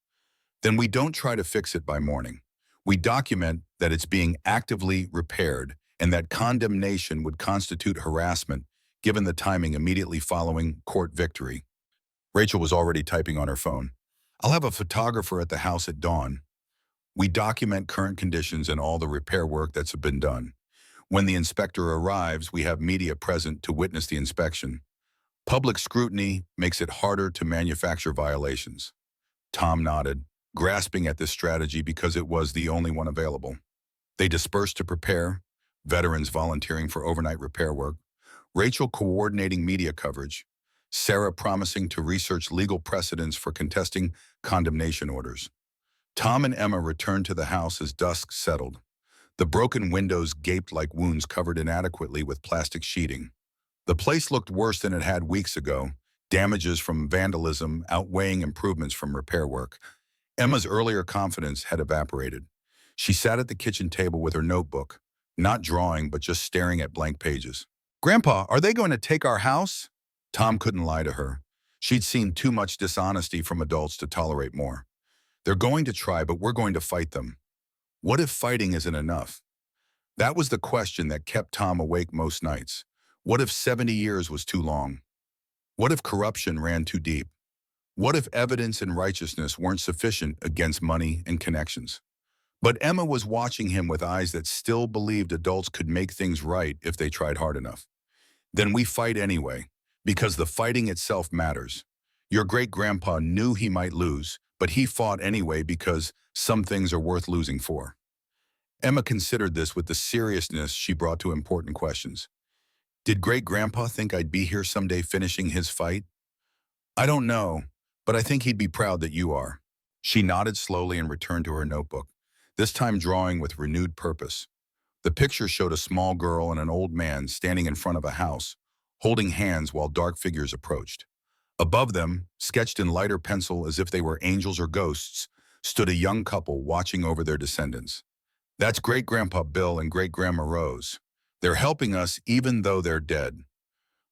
Then we don't try to fix it by morning. We document that it's being actively repaired and that condemnation would constitute harassment given the timing immediately following court victory. Rachel was already typing on her phone. I'll have a photographer at the house at dawn. We document current conditions and all the repair work that's been done. When the inspector arrives, we have media present to witness the inspection. Public scrutiny makes it harder to manufacture violations. Tom nodded, grasping at this strategy because it was the only one available. They dispersed to prepare, veterans volunteering for overnight repair work, Rachel coordinating media coverage, Sarah promising to research legal precedents for contesting condemnation orders. Tom and Emma returned to the house as dusk settled. The broken windows gaped like wounds covered inadequately with plastic sheeting. The place looked worse than it had weeks ago, damages from vandalism outweighing improvements from repair work. Emma's earlier confidence had evaporated. She sat at the kitchen table with her notebook, not drawing but just staring at blank pages. Grandpa, are they going to take our house? Tom couldn't lie to her. She'd seen too much dishonesty from adults to tolerate more. They're going to try, but we're going to fight them. What if fighting isn't enough? That was the question that kept Tom awake most nights. What if 70 years was too long? What if corruption ran too deep? What if evidence and righteousness weren't sufficient against money and connections? But Emma was watching him with eyes that still believed adults could make things right if they tried hard enough. Then we fight anyway, because the fighting itself matters. Your great-grandpa knew he might lose, but he fought anyway because some things are worth losing for. Emma considered this with the seriousness she brought to important questions. Did great-grandpa think I'd be here someday finishing his fight? I don't know, but I think he'd be proud that you are. She nodded slowly and returned to her notebook, this time drawing with renewed purpose. The picture showed a small girl and an old man standing in front of a house, holding hands while dark figures approached. Above them, sketched in lighter pencil as if they were angels or ghosts, stood a young couple watching over their descendants. That's Great-Grandpa Bill and Great-Grandma Rose. They're helping us even though they're dead.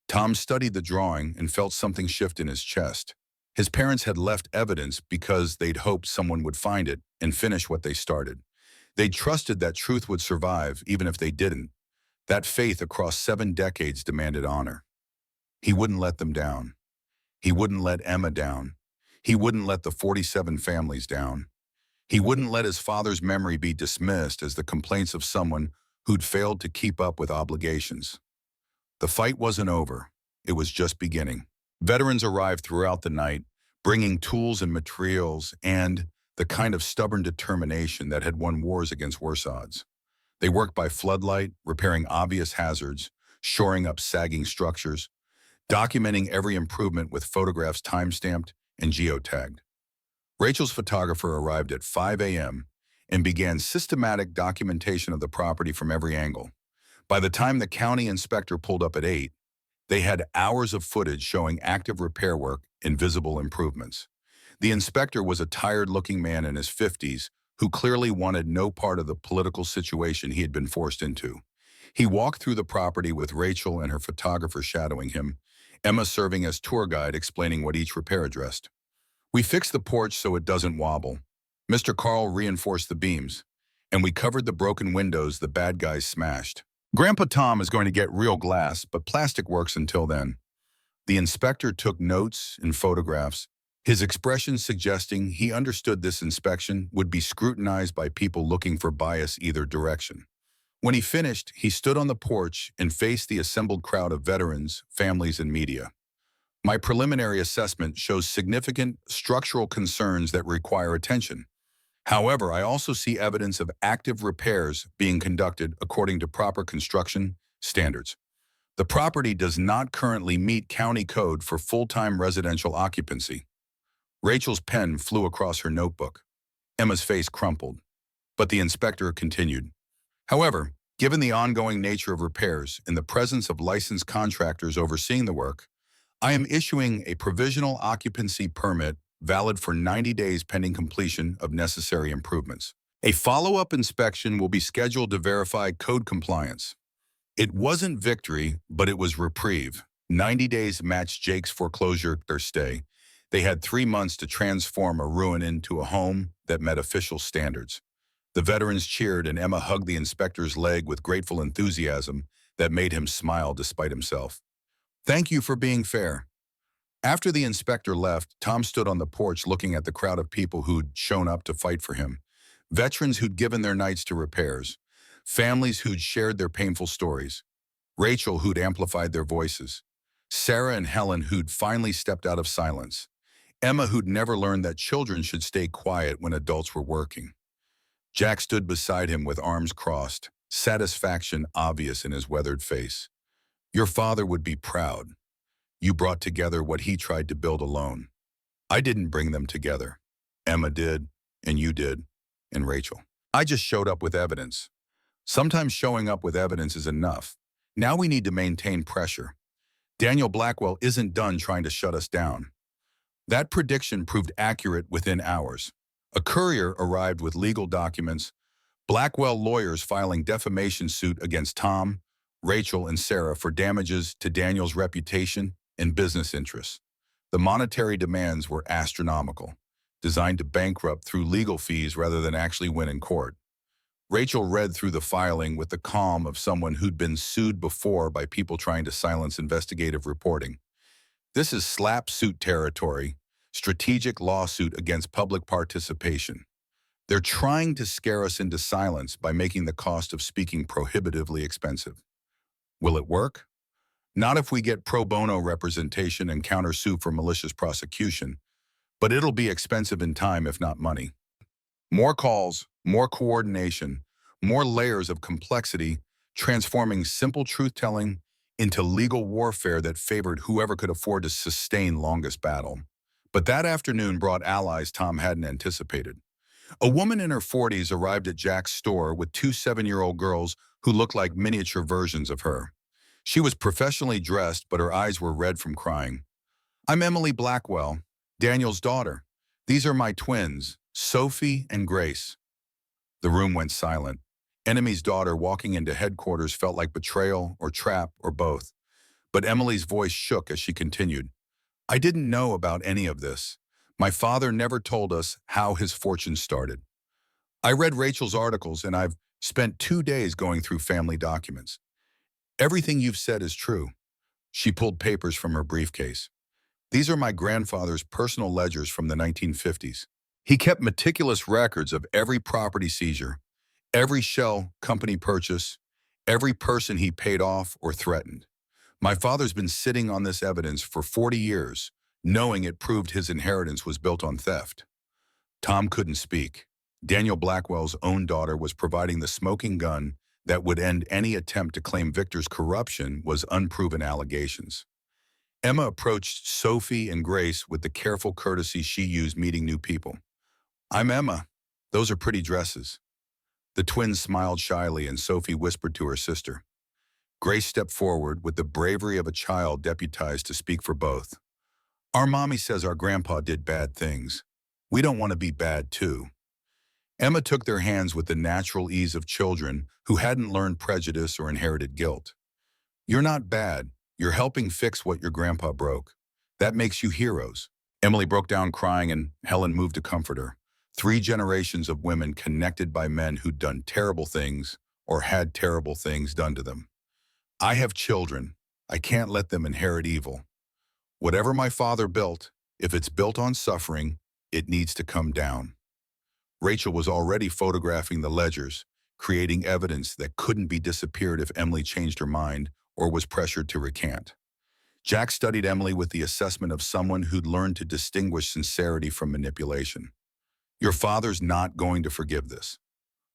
Tom studied the drawing and felt something shift in his chest. His parents had left evidence because they'd hoped someone would find it and finish what they started. They trusted that truth would survive even if they didn't. That faith across 7 decades demanded honor. He wouldn't let them down. He wouldn't let Emma down. He wouldn't let the 47 families down. He wouldn't let his father's memory be dismissed as the complaints of someone who'd failed to keep up with obligations. The fight wasn't over. It was just beginning. Veterans arrived throughout the night, bringing tools and materials and the kind of stubborn determination that had won wars against worse odds. They worked by floodlight, repairing obvious hazards, shoring up sagging structures, documenting every improvement with photographs time-stamped and geotagged. Rachel's photographer arrived at 5 a.m. and began systematic documentation of the property from every angle. By the time the county inspector pulled up at 8, they had hours of footage showing active repair work and visible improvements. The inspector was a tired-looking man in his 50s who clearly wanted no part of the political situation he had been forced into. He walked through the property with Rachel and her photographer shadowing him, Emma serving as tour guide explaining what each repair addressed. We fixed the porch so it doesn't wobble. Mr. Carl reinforced the beams, and we covered the broken windows the bad guys smashed. Grandpa Tom is going to get real glass, but plastic works until then. The inspector took notes and photographs, his expression suggesting he understood this inspection would be scrutinized by people looking for bias either direction. When he finished, he stood on the porch and faced the assembled crowd of veterans, families, and media. My preliminary assessment shows significant structural concerns that require attention. However, I also see evidence of active repairs being conducted according to proper construction standards. The property does not currently meet county code for full-time residential occupancy. Rachel's pen flew across her notebook. Emma's face crumpled, but the inspector continued. However, given the ongoing nature of repairs and the presence of licensed contractors overseeing the work, I am issuing a provisional occupancy permit valid for 90 days pending completion of necessary improvements. A follow-up inspection will be scheduled to verify code compliance. It wasn't victory, but it was reprieve. 90 days matched Jake's foreclosure or stay. They had 3 months to transform a ruin into a home that met official standards. The veterans cheered and Emma hugged the inspector's leg with grateful enthusiasm that made him smile despite himself. Thank you for being fair. After the inspector left, Tom stood on the porch looking at the crowd of people who'd shown up to fight for him. Veterans who'd given their nights to repairs. Families who'd shared their painful stories. Rachel who'd amplified their voices. Sarah and Helen who'd finally stepped out of silence. Emma who'd never learned that children should stay quiet when adults were working. Jack stood beside him with arms crossed, satisfaction obvious in his weathered face. Your father would be proud. You brought together what he tried to build alone. I didn't bring them together. Emma did, and you did, and Rachel. I just showed up with evidence. Sometimes showing up with evidence is enough. Now we need to maintain pressure. Daniel Blackwell isn't done trying to shut us down. That prediction proved accurate within hours. A courier arrived with legal documents, Blackwell lawyers filing defamation suit against Tom, Rachel, and Sarah for damages to Daniel's reputation and business interests. The monetary demands were astronomical, designed to bankrupt through legal fees rather than actually win in court. Rachel read through the filing with the calm of someone who'd been sued before by people trying to silence investigative reporting. This is slap suit territory, strategic lawsuit against public participation. They're trying to scare us into silence by making the cost of speaking prohibitively expensive. Will it work? Not if we get pro bono representation and countersue for malicious prosecution, but it'll be expensive in time if not money. More calls, more coordination, more layers of complexity, transforming simple truth-telling into legal warfare that favored whoever could afford to sustain longest battle. But that afternoon brought allies Tom hadn't anticipated. A woman in her 40s arrived at Jack's store with two 7-year-old girls who looked like miniature versions of her. She was professionally dressed, but her eyes were red from crying. "I'm Emily Blackwell, Daniel's daughter. These are my twins, Sophie and Grace." The room went silent. Enemy's daughter walking into headquarters felt like betrayal or trap or both. But Emily's voice shook as she continued. "I didn't know about any of this. My father never told us how his fortune started. I read Rachel's articles and I've spent 2 days going through family documents. Everything you've said is true." She pulled papers from her briefcase. "These are my grandfather's personal ledgers from the 1950s. He kept meticulous records of every property seizure, every shell company purchase, every person he paid off or threatened. My father's been sitting on this evidence for 40 years, knowing it proved his inheritance was built on theft." Tom couldn't speak. Daniel Blackwell's own daughter was providing the smoking gun that would end any attempt to claim Victor's corruption was unproven allegations. Emma approached Sophie and Grace with the careful courtesy she used meeting new people. "I'm Emma. Those are pretty dresses." The twins smiled shyly and Sophie whispered to her sister. Grace stepped forward with the bravery of a child deputized to speak for both. "Our mommy says our grandpa did bad things. We don't want to be bad too." Emma took their hands with the natural ease of children who hadn't learned prejudice or inherited guilt. "You're not bad. You're helping fix what your grandpa broke. That makes you heroes." Emily broke down crying and Helen moved to comfort her. 3 generations of women connected by men who'd done terrible things or had terrible things done to them. "I have children. I can't let them inherit evil. Whatever my father built, if it's built on suffering, it needs to come down." Rachel was already photographing the ledgers, creating evidence that couldn't be disappeared if Emily changed her mind or was pressured to recant. Jack studied Emily with the assessment of someone who'd learned to distinguish sincerity from manipulation. "Your father's not going to forgive this."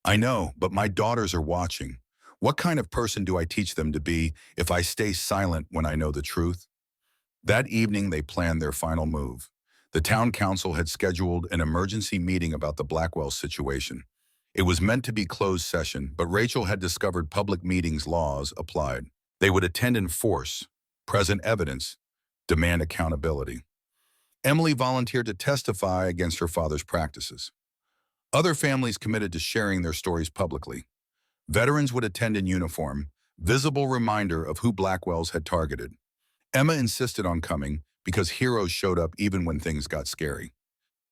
"I know, but my daughters are watching. What kind of person do I teach them to be if I stay silent when I know the truth?" That evening, they planned their final move. The town council had scheduled an emergency meeting about the Blackwell situation. It was meant to be closed session, but Rachel had discovered public meetings laws applied. They would attend in force, present evidence, demand accountability. Emily volunteered to testify against her father's practices. Other families committed to sharing their stories publicly. Veterans would attend in uniform, visible reminder of who Blackwells had targeted. Emma insisted on coming because heroes showed up even when things got scary.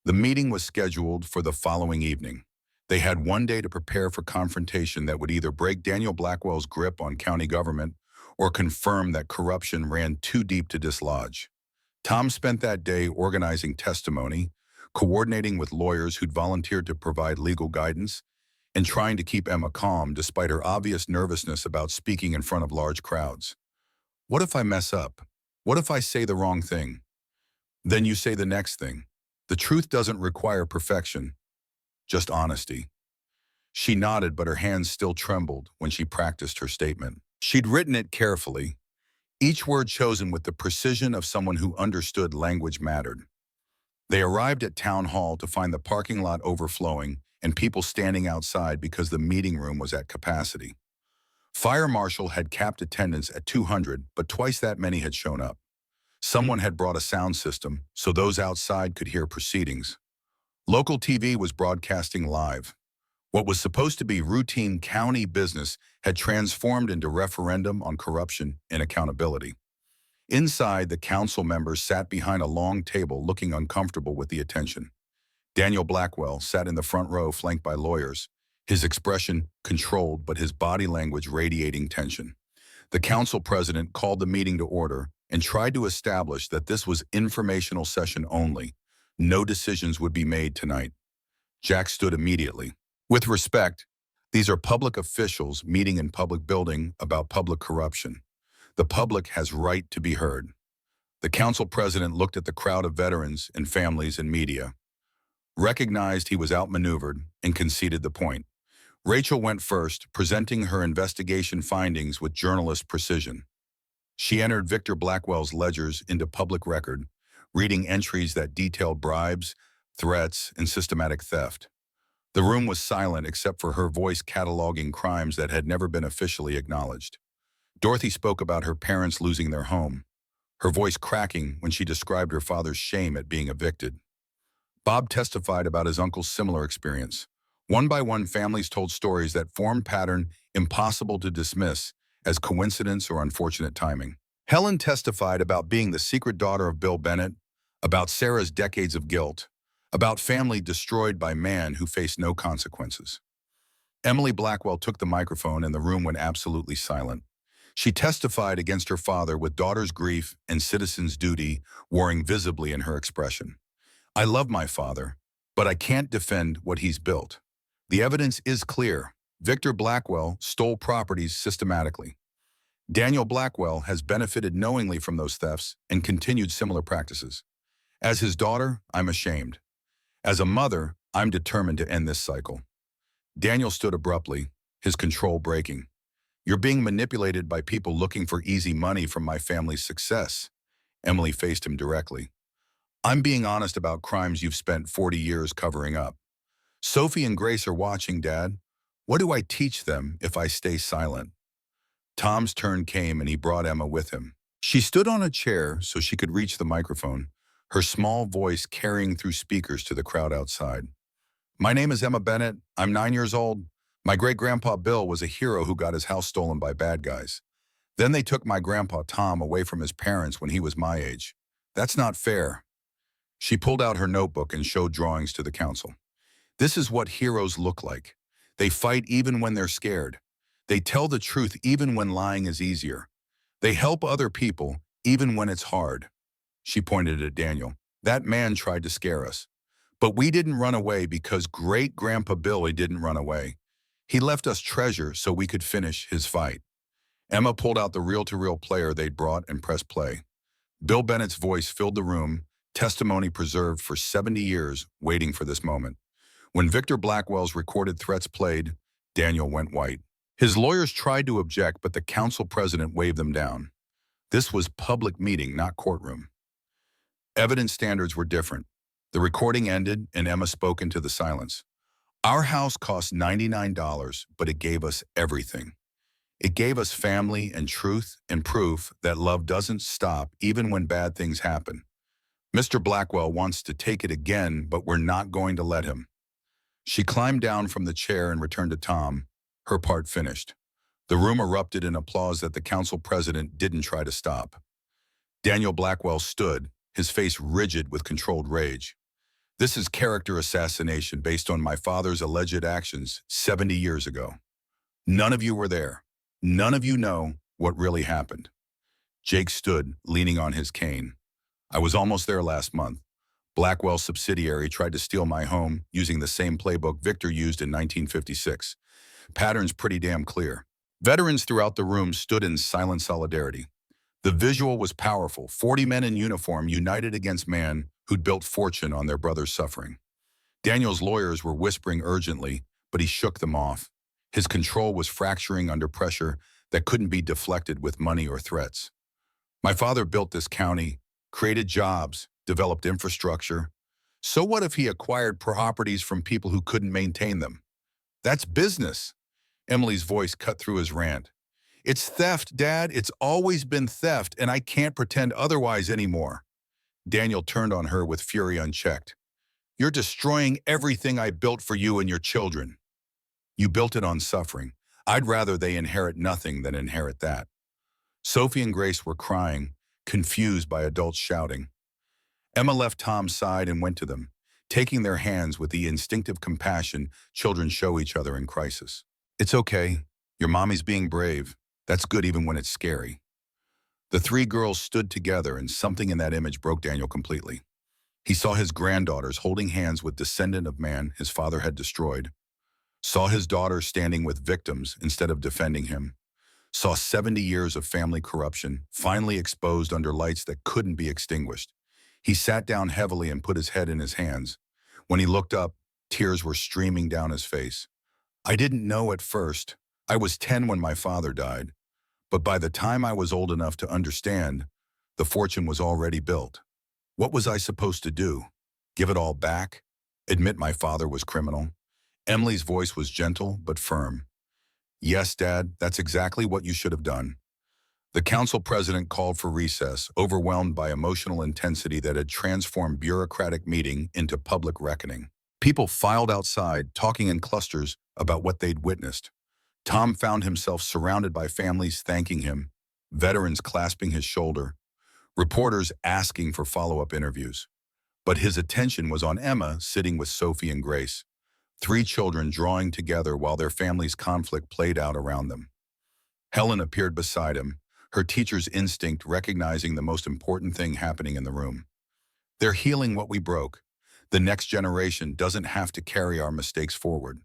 The meeting was scheduled for the following evening. They had 1 day to prepare for confrontation that would either break Daniel Blackwell's grip on county government or confirm that corruption ran too deep to dislodge. Tom spent that day organizing testimony, coordinating with lawyers who'd volunteered to provide legal guidance, and trying to keep Emma calm despite her obvious nervousness about speaking in front of large crowds. "What if I mess up? What if I say the wrong thing?" "Then you say the next thing. The truth doesn't require perfection, just honesty." She nodded, but her hands still trembled when she practiced her statement. She'd written it carefully, each word chosen with the precision of someone who understood language mattered. They arrived at town hall to find the parking lot overflowing and people standing outside because the meeting room was at capacity. Fire marshal had capped attendance at 200, but twice that many had shown up. Someone had brought a sound system so those outside could hear proceedings. Local TV was broadcasting live. What was supposed to be routine county business had transformed into referendum on corruption and accountability. Inside, the council members sat behind a long table looking uncomfortable with the attention. Daniel Blackwell sat in the front row flanked by lawyers, his expression controlled but his body language radiating tension. The council president called the meeting to order and tried to establish that this was informational session only. No decisions would be made tonight. Jack stood immediately. With respect, these are public officials meeting in public building about public corruption. The public has right to be heard. The council president looked at the crowd of veterans and families and media, recognized he was outmaneuvered, and conceded the point. Rachel went first, presenting her investigation findings with journalist precision. She entered Victor Blackwell's ledgers into public record, reading entries that detailed bribes, threats, and systematic theft. The room was silent except for her voice cataloging crimes that had never been officially acknowledged. Dorothy spoke about her parents losing their home, her voice cracking when she described her father's shame at being evicted. Bob testified about his uncle's similar experience. One by one, families told stories that formed pattern impossible to dismiss as coincidence or unfortunate timing. Helen testified about being the secret daughter of Bill Bennett, about Sarah's decades of guilt, about family destroyed by man who faced no consequences. Emily Blackwell took the microphone and the room went absolutely silent. She testified against her father with daughter's grief and citizen's duty warring visibly in her expression. I love my father, but I can't defend what he's built. The evidence is clear. Victor Blackwell stole properties systematically. Daniel Blackwell has benefited knowingly from those thefts and continued similar practices. As his daughter, I'm ashamed. As a mother, I'm determined to end this cycle. Daniel stood abruptly, his control breaking. You're being manipulated by people looking for easy money from my family's success. Emily faced him directly. I'm being honest about crimes you've spent 40 years covering up. Sophie and Grace are watching, Dad. What do I teach them if I stay silent? Tom's turn came and he brought Emma with him. She stood on a chair so she could reach the microphone, her small voice carrying through speakers to the crowd outside. My name is Emma Bennett. I'm 9 years old. My great-grandpa Bill was a hero who got his house stolen by bad guys. Then they took my grandpa Tom away from his parents when he was my age. That's not fair. She pulled out her notebook and showed drawings to the council. This is what heroes look like. They fight even when they're scared. They tell the truth even when lying is easier. They help other people even when it's hard. She pointed at Daniel. That man tried to scare us. But we didn't run away because great-grandpa Billy didn't run away. He left us treasure so we could finish his fight. Emma pulled out the reel-to-reel player they'd brought and pressed play. Bill Bennett's voice filled the room, testimony preserved for 70 years, waiting for this moment. When Victor Blackwell's recorded threats played, Daniel went white. His lawyers tried to object, but the council president waved them down. This was public meeting, not courtroom. Evidence standards were different. The recording ended, and Emma spoke into the silence. Our house cost $99, but it gave us everything. It gave us family and truth and proof that love doesn't stop even when bad things happen. Mr. Blackwell wants to take it again, but we're not going to let him. She climbed down from the chair and returned to Tom, her part finished. The room erupted in applause that the council president didn't try to stop. Daniel Blackwell stood, his face rigid with controlled rage. This is character assassination based on my father's alleged actions 70 years ago. None of you were there. None of you know what really happened. Jake stood, leaning on his cane. I was almost there last month. Blackwell's subsidiary tried to steal my home using the same playbook Victor used in 1956. Patterns pretty damn clear. Veterans throughout the room stood in silent solidarity. The visual was powerful. 40 men in uniform united against man who'd built fortune on their brother's suffering. Daniel's lawyers were whispering urgently, but he shook them off. His control was fracturing under pressure that couldn't be deflected with money or threats. My father built this county, created jobs, developed infrastructure. So what if he acquired properties from people who couldn't maintain them? That's business. Emily's voice cut through his rant. It's theft, Dad. It's always been theft, and I can't pretend otherwise anymore. Daniel turned on her with fury unchecked. You're destroying everything I built for you and your children. You built it on suffering. I'd rather they inherit nothing than inherit that. Sophie and Grace were crying, confused by adults shouting. Emma left Tom's side and went to them, taking their hands with the instinctive compassion children show each other in crisis. It's okay. Your mommy's being brave. That's good even when it's scary. The three girls stood together, and something in that image broke Daniel completely. He saw his granddaughters holding hands with descendant of man his father had destroyed, saw his daughter standing with victims instead of defending him, saw 70 years of family corruption finally exposed under lights that couldn't be extinguished. He sat down heavily and put his head in his hands. When he looked up, tears were streaming down his face. I didn't know at first. I was 10 when my father died, but by the time I was old enough to understand, the fortune was already built. What was I supposed to do? Give it all back? Admit my father was criminal? Emily's voice was gentle but firm. Yes, Dad, that's exactly what you should have done. The council president called for recess, overwhelmed by emotional intensity that had transformed bureaucratic meeting into public reckoning. People filed outside, talking in clusters about what they'd witnessed. Tom found himself surrounded by families thanking him, veterans clasping his shoulder, reporters asking for follow-up interviews. But his attention was on Emma sitting with Sophie and Grace, three children drawing together while their family's conflict played out around them. Helen appeared beside him, her teacher's instinct recognizing the most important thing happening in the room. They're healing what we broke. The next generation doesn't have to carry our mistakes forward.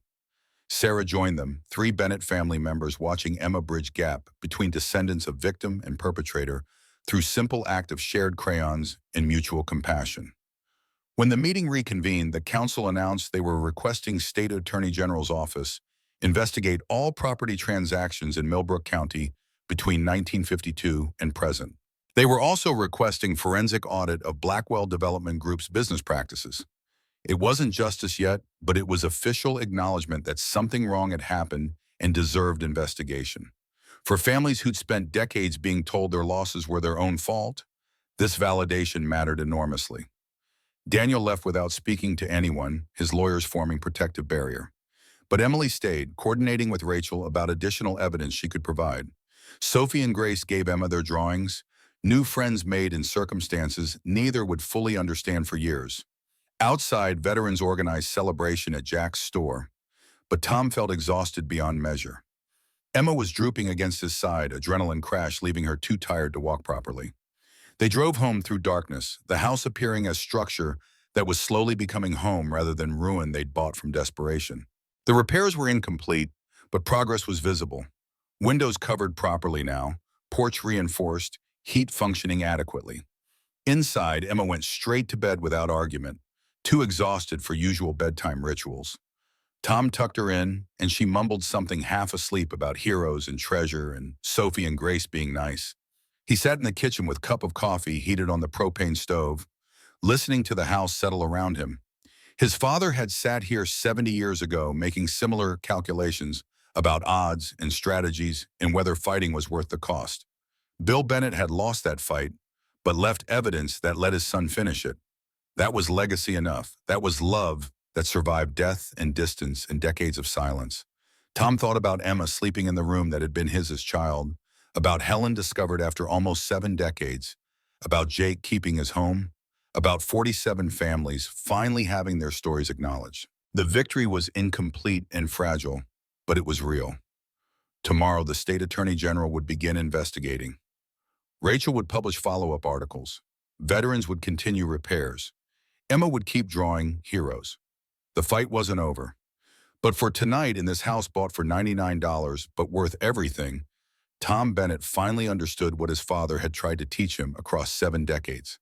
Sarah joined them, three Bennett family members watching Emma bridge gap between descendants of victim and perpetrator through simple act of shared crayons and mutual compassion. When the meeting reconvened, the council announced they were requesting State Attorney General's office investigate all property transactions in Millbrook County between 1952 and present. They were also requesting forensic audit of Blackwell Development Group's business practices. It wasn't justice yet, but it was official acknowledgement that something wrong had happened and deserved investigation. For families who'd spent decades being told their losses were their own fault, this validation mattered enormously. Daniel left without speaking to anyone, his lawyers forming protective barrier. But Emily stayed, coordinating with Rachel about additional evidence she could provide. Sophie and Grace gave Emma their drawings, new friends made in circumstances neither would fully understand for years. Outside, veterans organized celebration at Jack's store, but Tom felt exhausted beyond measure. Emma was drooping against his side, adrenaline crash leaving her too tired to walk properly. They drove home through darkness, the house appearing as structure that was slowly becoming home rather than ruin they'd bought from desperation. The repairs were incomplete, but progress was visible. Windows covered properly now, porch reinforced, heat functioning adequately. Inside, Emma went straight to bed without argument, too exhausted for usual bedtime rituals. Tom tucked her in, and she mumbled something half asleep about heroes and treasure and Sophie and Grace being nice. He sat in the kitchen with a cup of coffee heated on the propane stove, listening to the house settle around him. His father had sat here 70 years ago making similar calculations about odds and strategies and whether fighting was worth the cost. Bill Bennett had lost that fight, but left evidence that let his son finish it. That was legacy enough. That was love that survived death and distance and decades of silence. Tom thought about Emma sleeping in the room that had been his as child, about Helen discovered after almost 7 decades, about Jake keeping his home, about 47 families finally having their stories acknowledged. The victory was incomplete and fragile, but it was real. Tomorrow, the State Attorney General would begin investigating. Rachel would publish follow-up articles. Veterans would continue repairs. Emma would keep drawing heroes. The fight wasn't over. But for tonight, in this house bought for $99 but worth everything, Tom Bennett finally understood what his father had tried to teach him across 7 decades.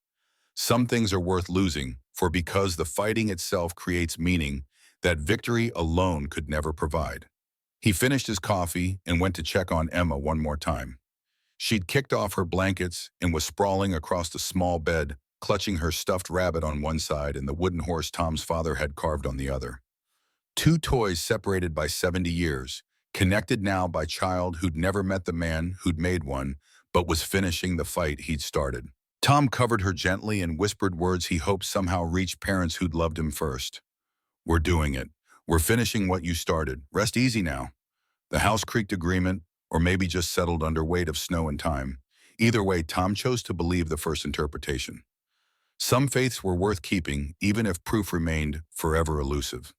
Some things are worth losing, for because the fighting itself creates meaning that victory alone could never provide. He finished his coffee and went to check on Emma one more time. She'd kicked off her blankets and was sprawling across the small bed, clutching her stuffed rabbit on one side and the wooden horse Tom's father had carved on the other. 2 toys separated by 70 years, connected now by child who'd never met the man who'd made one, but was finishing the fight he'd started. Tom covered her gently and whispered words he hoped somehow reached parents who'd loved him first. We're doing it. We're finishing what you started. Rest easy now. The house creaked agreement, or maybe just settled under weight of snow and time. Either way, Tom chose to believe the first interpretation. Some faiths were worth keeping, even if proof remained forever elusive.